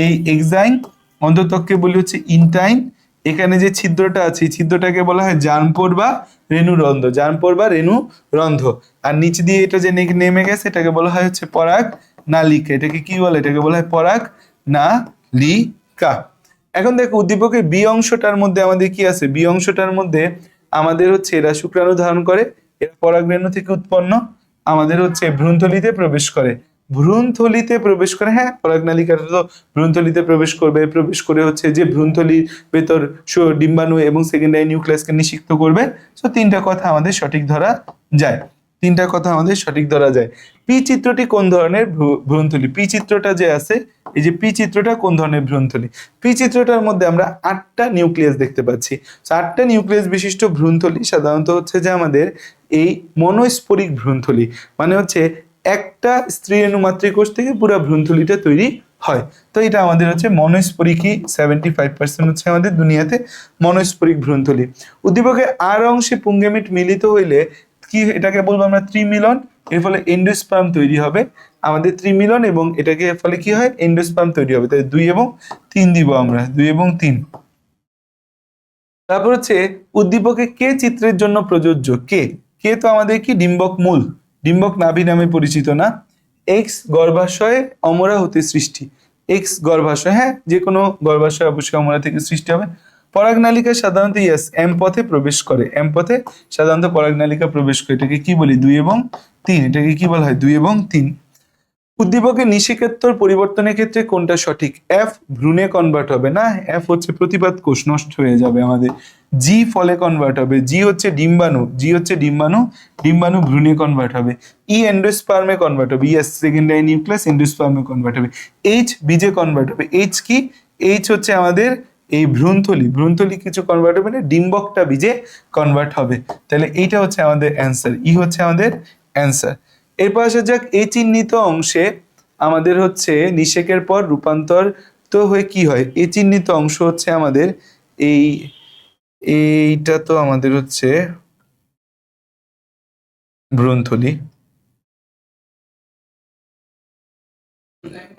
এই এক্সাইন, অন্তত্বককে বলি হচ্ছে ইনটাইন। এখানে যে ছিদ্রটা আছে, ছিদ্রটাকে বলা হয় জার্মপোর বা রেণুরন্ধ্র, জার্মপোর বা রেণুরন্ধ্র। আর নিচ দিয়ে এটা যে নেমে গেছে এটাকে বলা হয় হচ্ছে পরাগ নালিকা। এটাকে কি বলে, এটাকে বলা হয় পরাগ নালিকা। এখন দেখো উদ্দীপকের বি অংশটার মধ্যে আমাদের কি আছে, বি অংশটার মধ্যে আমাদের হচ্ছে এরা শুক্রাণু ধারণ করে, এরা পরাগরেণু থেকে উৎপন্ন আমাদের হচ্ছে ভ্রূণথলিতে প্রবেশ করে, ভ্রূণথলিতে প্রবেশ করে। হ্যাঁ, পরাগনালিকাটা তো ভ্রূণথলিতে প্রবেশ করবে, প্রবেশ করে হচ্ছে যে ভ্রূণথলির ভেতর ডিম্বাণু এবং সেকেন্ডারি নিউক্লিয়াসকে নিষিক্ত করবে। সো 3টা কথা আমাদের সঠিক ধরা যায়, 3টা কথা আমাদের সঠিক ধরা যায়। পি চিত্রটি কোন ধরনের ভ্রূণথলি, পি চিত্রটা যে আছে, এই যে পি চিত্রটা কোন ধরনের ভ্রূণথলি, পি চিত্রটার মধ্যে আমরা 8টা নিউক্লিয়াস দেখতে পাচ্ছি। 8টা নিউক্লিয়াস বিশিষ্ট ভ্রূণথলি সাধারণত হচ্ছে যে আমাদের এই মনোস্পোরিক ভ্রূণথলি, মানে হচ্ছে একটা স্ত্রী রেণু মাতৃকোষ থেকে পুরো ভ্রূণথলিটা তৈরি হয়। তো এটা আমাদের হচ্ছে মনোস্পোরিকই 75% হচ্ছে আমাদের দুনিয়াতে মনোস্পোরিক ভ্রূণথলি। উদ্দীপকের আর অংশে পুংগেমিট মিলিত হইলে কি, এটাকে বলবো আমরা ত্রিমিলন, এর ফলে এন্ডোস্পার্ম তৈরি হবে আমাদের, ত্রিমিলন, এবং এটাকে ফলে কি হয়, এন্ডোস্পার্ম তৈরি হবে। তাই 2 এবং 3 দিব আমরা, 2 এবং 3। তারপর হচ্ছে উদ্দীপকে কে চিত্রের জন্য প্রযোজ্য, কে, কে তো আমাদের কি ডিম্বক মূল, ডিম্বক নাভি নামে পরিচিত না। এক্স গর্ভাশয়ে অমরা হতে সৃষ্টি, এক্স গর্ভাশয়, হ্যাঁ যে কোনো গর্ভাশয় অবশ্যই অমরা থেকে সৃষ্টি হবে। পরাগনালিকা সাধারণত এম পথে প্রবেশ করে, এম পথে সাধারণত পরাগনালিকা প্রবেশ করে, এটাকে কি বলি 2 এবং 3, এটাকে কি বলা হয় 2 এবং 3। উদ্দীপকের নিষেকাত্তর পরিবর্তনের ক্ষেত্রে কোনটা সঠিক? এফ ভ্রূণে কনভার্ট হবে না, এফ হচ্ছে প্রতিপাদ কোষ, নষ্ট হয়ে যাবে আমাদের। জি ফলে কনভার্ট হবে, জি হচ্ছে ডিম্বাণু, জি হচ্ছে ডিম্বাণু, ডিম্বাণু ভ্রূণে কনভার্ট হবে। ই এন্ডোস্পার্মে কনভার্ট হবে, ইয়েস সেকেন্ডারি নিউক্লিয়াস এন্ডোস্পার্মে কনভার্ট হবে। এইচ বীজে কনভার্ট হবে, এইচ কি? এইচ হচ্ছে আমাদের এই ভ্রূণথলি, ভ্রূণথলি কিছু কনভার্ট হবে না, ডিম্বকটা বীজে কনভার্ট হবে। তাহলে এইটা হচ্ছে আমাদের অ্যান্সার, ই হচ্ছে আমাদের অ্যান্সার। এরপর আসা যাক, এই চিহ্নিত অংশে আমাদের হচ্ছে নিষেকের পর রূপান্তর তো হয়ে কি হয়? এই চিহ্নিত অংশ হচ্ছে আমাদের এই, এইটা তো আমাদের হচ্ছে ভ্রূণথলি,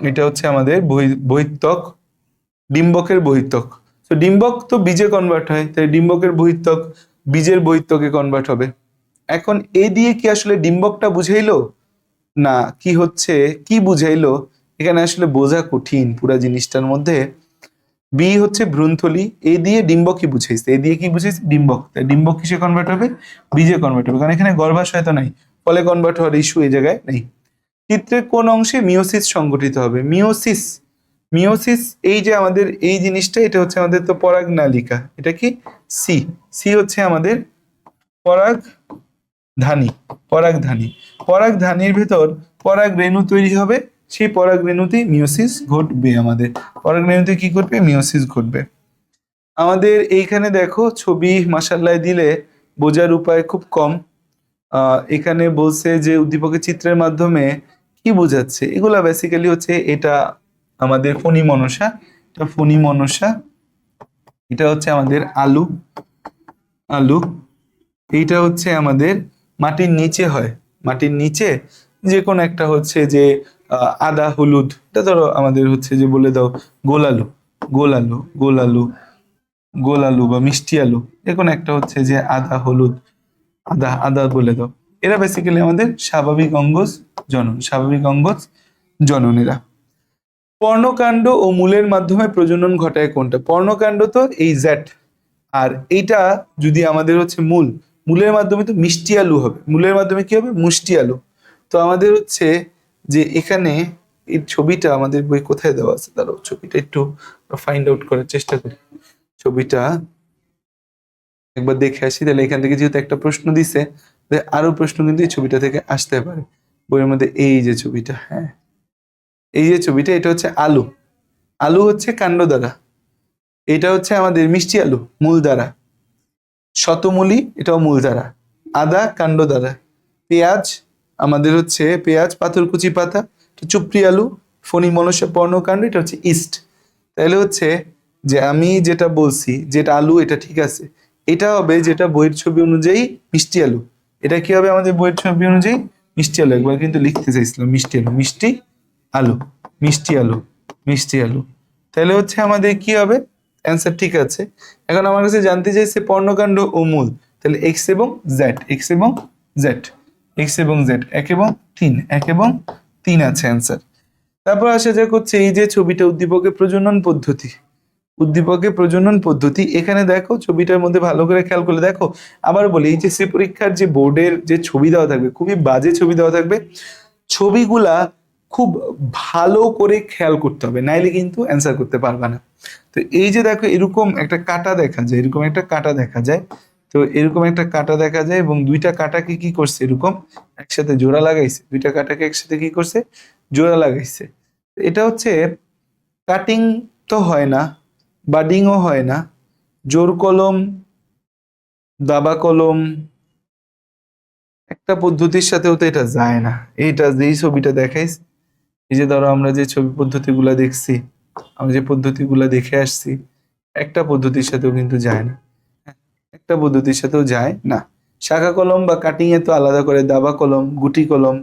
এটা হচ্ছে আমাদের বহিত্বক, ডিম্বকের বহিত্বক। তো ডিম্বক তো বীজে কনভার্ট হয়, তাই ডিম্বকের বহিত্বক বীজের বহিত্বকে কনভার্ট হবে। এখন এ দিয়ে কি আসলে ডিম্বকটা বুঝাইলো না কি হচ্ছে, কি বুঝাইলো এখানে আসলে বোঝা কঠিন পুরা জিনিসটার মধ্যে। বি হচ্ছে ভ্রূণথলি, এ দিয়ে ডিম্বকই বুঝাইছে, এ দিয়ে কি বুঝাইছে? ডিম্বক। তাই ডিম্বক কিসে কনভার্ট হবে? বীজে কনভার্ট হবে, কারণ এখানে গর্ভাশয় তো নাই, ফলে কনভার্ট হওয়ার ইস্যু এই জায়গায় নেই। চিত্রের কোন অংশে মিওসিস সংগঠিত হবে? মিওসিস, মিওসিস এই যে আমাদের এই জিনিসটা, এটা হচ্ছে আমাদের তো পরাগ নালিকা, এটা কি? সি, সি হচ্ছে আমাদের পরাগধানী, পরাগধানী, পরাগধানীর ভেতর পরাগ রেণু তৈরি হবে, সেই পরাগ রেণুতেই মিওসিস ঘটবে। আমাদের পরাগ রেণুতে কি ঘটবে? মিওসিস ঘটবে। আমাদের এইখানে দেখো ছবি মাসাল্লাহ দিলে বোঝার উপায় খুব কম। এখানে বলছে যে উদ্দীপকের চিত্রের মাধ্যমে কি বোঝাচ্ছে, এগুলা বেসিক্যালি হচ্ছে এটা আমাদের ফণী মনসা, এটা ফণী মনসা, এটা হচ্ছে আমাদের আলু, আলু, এইটা হচ্ছে আমাদের মাটির নিচে হয়, মাটির নিচে যে কোনো একটা হচ্ছে যে আদা হলুদ, এটা ধরো আমাদের হচ্ছে যে বলে দাও গোল আলু, গোল আলু, গোল আলু, গোল আলু বা মিষ্টি আলু, যে কোনো একটা হচ্ছে যে আদা হলুদ, আদা আদা বলে দাও। এরা বেসিক্যালি আমাদের স্বাভাবিক অঙ্গজ জনন, স্বাভাবিক অঙ্গজ জননেরা। পর্ণকাণ্ড ও মূলের মাধ্যমে প্রজনন ঘটায় কোনটা? পর্ণকাণ্ড তো এই জ্যাট, আর এইটা যদি আমাদের হচ্ছে মূল, মূলের মাধ্যমে তো মিষ্টি আলু হবে, মূলের মাধ্যমে কি হবে? মুষ্টি আলু। তো আমাদের হচ্ছে যে এখানে এই ছবিটা আমাদের বই কোথায় দেওয়া আছে, দাঁড়াও ছবিটা একটু ফাইন্ড আউট করার চেষ্টা করি, ছবিটা একবার দেখে আসি। তাহলে এখান থেকে যেহেতু একটা প্রশ্ন দিছে, আরো প্রশ্ন কিন্তু এই ছবিটা থেকে আসতে পারে বইয়ের মধ্যে। এই যে ছবিটা, হ্যাঁ এই যে ছবিটা, এটা হচ্ছে আলু, আলু হচ্ছে কাণ্ড দ্বারা, এটা হচ্ছে আমাদের মিষ্টি আলু মূল দ্বারা, শতমূলী এটাও মূল দ্বারা, আদা কাণ্ড দ্বারা, পেঁয়াজ আমাদের হচ্ছে পেঁয়াজ পাথরকুচি পাতা, চুপড়ি আলু, ফণী মনসা পর্ণকাণ্ড, এটা হচ্ছে ইস্ট। তাহলে হচ্ছে যে আমি যেটা বলছি, যেটা আলু এটা ঠিক আছে, এটা হবে যেটা বইয়ের ছবি অনুযায়ী মিষ্টি আলু, এটা কি হবে আমাদের বইয়ের ছবি অনুযায়ী মিষ্টি আলু। একবার কিন্তু লিখতে চাইছিলাম মিষ্টি আলু, মিষ্টি আলু, মিষ্টি আলু, মিষ্টি আলু। তাহলে হচ্ছে আমাদের কি হবে? অ্যান্সার ঠিক আছে। এখন আমার কাছে জানতে চাইছে পর্ণকাণ্ড ও মূল, তাহলে এক্স এবং জেড, এক্স এবং জেড, এক্স এবং জেড, 1 এবং 3, 1 এবং 3 আছে অ্যান্সার। তারপর আসা যাক হচ্ছে এই যে ছবিটা উদ্দীপকের প্রজনন পদ্ধতি, উদ্দীপকের প্রজনন পদ্ধতি। এখানে দেখো ছবিটার মধ্যে ভালো করে খেয়াল করলে দেখো, আবার বলি এইচএসসি পরীক্ষার যে বোর্ডের যে ছবি দেওয়া থাকবে, খুবই বাজে ছবি দেওয়া থাকবে, ছবিগুলা খুব ভালো করে খেয়াল করতে হবে, নাইলে কিন্তু অ্যান্সার করতে পারবে না। তো এই যে দেখো এরকম একটা কাটা দেখা যায়, এরকম একটা কাটা দেখা যায়, তো এরকম একটা কাটা দেখা যায় এবং দুইটা কাটাকে কি করছে এরকম একসাথে জোড়া লাগাইছে, দুইটা কাটাকে একসাথে কি করছে? জোড়া লাগাইছে। এটা হচ্ছে কাটিং তো হয় না, বাডিংও হয় না, জোর কলম, দাবা কলম, একটা পদ্ধতির সাথেও তো এটা যায় না। এইটা যেই ছবিটা দেখাইছে, এই যে ধরো আমরা যে ছবি পদ্ধতিগুলা দেখছি, আমরা যে পদ্ধতিগুলা দেখে আসছি, একটা পদ্ধতির সাথেও কিন্তু যায় না, একটা পদ্ধতির সাথেও যায় না। শাখা কলম বা কাটিং এ তো আলাদা করে দাবা কলম, গুটি কলম,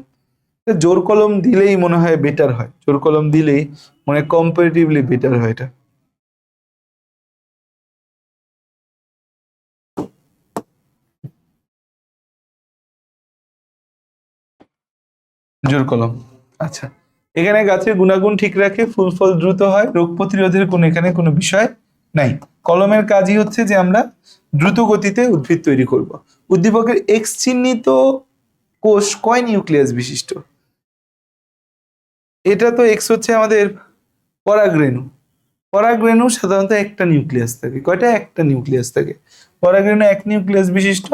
জোর কলম দিলেই মনে হয় বেটার হয়, জোর কলম দিলেই মানে কম্পারেটিভলি বেটার হয় এটা। জোর কলম। আচ্ছা, এখানে গাছের গুণাগুণ ঠিক রাখে, ফুল ফল দ্রুত হয়, রোগ প্রতিরোধের কোন এখানে কোনো বিষয় নাই। কলমের কাজই হচ্ছে যে আমরা দ্রুত গতিতে উদ্ভিদ তৈরি করব। উদ্দীপকের এক্স চিহ্নিত কোষ কয় নিউক্লিয়াস বিশিষ্ট? এটা তো এক্স হচ্ছে আমাদের পরাগরেণু। পরাগরেণু সাধারণত একটা নিউক্লিয়াস থাকে। কয়টা? একটা নিউক্লিয়াস থাকে। পরাগরেণু এক নিউক্লিয়াস বিশিষ্ট।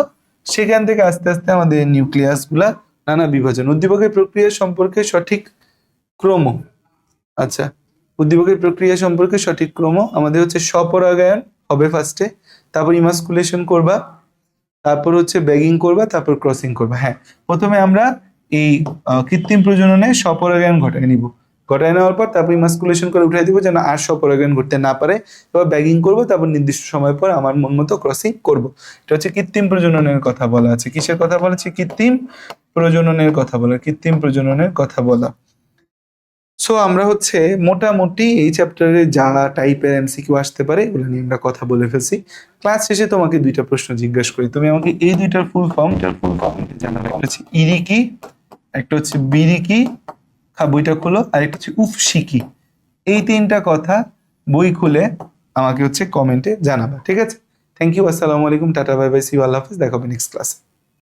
সেখান থেকে আস্তে আস্তে আমাদের নিউক্লিয়াস গুলা নানা বিভাজন। উদ্দীপকের প্রক্রিয়া সম্পর্কে সঠিক ক্রম, আচ্ছা, উদ্দীপকের প্রক্রিয়া সম্পর্কে সঠিক ক্রম আমাদের হচ্ছে স্বপরাগায়ন হবে ফার্স্টে, তারপর ইমাস্কুলেশন করবা, তারপর হচ্ছে ব্যাগিং করবা, তারপর ক্রসিং করবা। হ্যাঁ, প্রথমে আমরা এই কৃত্রিম প্রজননে স্বপরাগায়ন ঘটায় নিব। ঘটায় নেওয়ার পর তারপর ইমাস্কুলেশন করে উঠাই দিব যেন আর স্বপরাগায়ন ঘটতে না পারে। এবার ব্যাগিং করব, তারপর নির্দিষ্ট সময় পর আমার মন মতো ক্রসিং করব। এটা হচ্ছে কৃত্রিম প্রজননের কথা বলা আছে। কিসের কথা বলা আছে? কৃত্রিম প্রজননের কথা বলা, কৃত্রিম প্রজননের কথা বলা। সো আমরা হচ্ছে মোটামুটি এই চ্যাপ্টারে যা টাইপের এমসিকিউ আসতে পারে এগুলো নিয়ে আমরা কথা বলে ফেলছি। ক্লাস শেষে তোমাকে দুইটা প্রশ্ন জিজ্ঞাসা করি, তুমি আমাকে এই দুইটার ফুল ফর্ম জানাবে। একটা হচ্ছে ইরি কি, একটা হচ্ছে বিরি কি, বইটা খুলো, আর একটা হচ্ছে উফসি কি। এই তিনটা কথা বই খুলে আমাকে হচ্ছে কমেন্টে জানাবা, ঠিক আছে? থ্যাংক ইউ, আসসালামু আলাইকুম, tata, bye bye, see you, আল্লাহ হাফিজ, দেখা হবে নেক্সট ক্লাসে।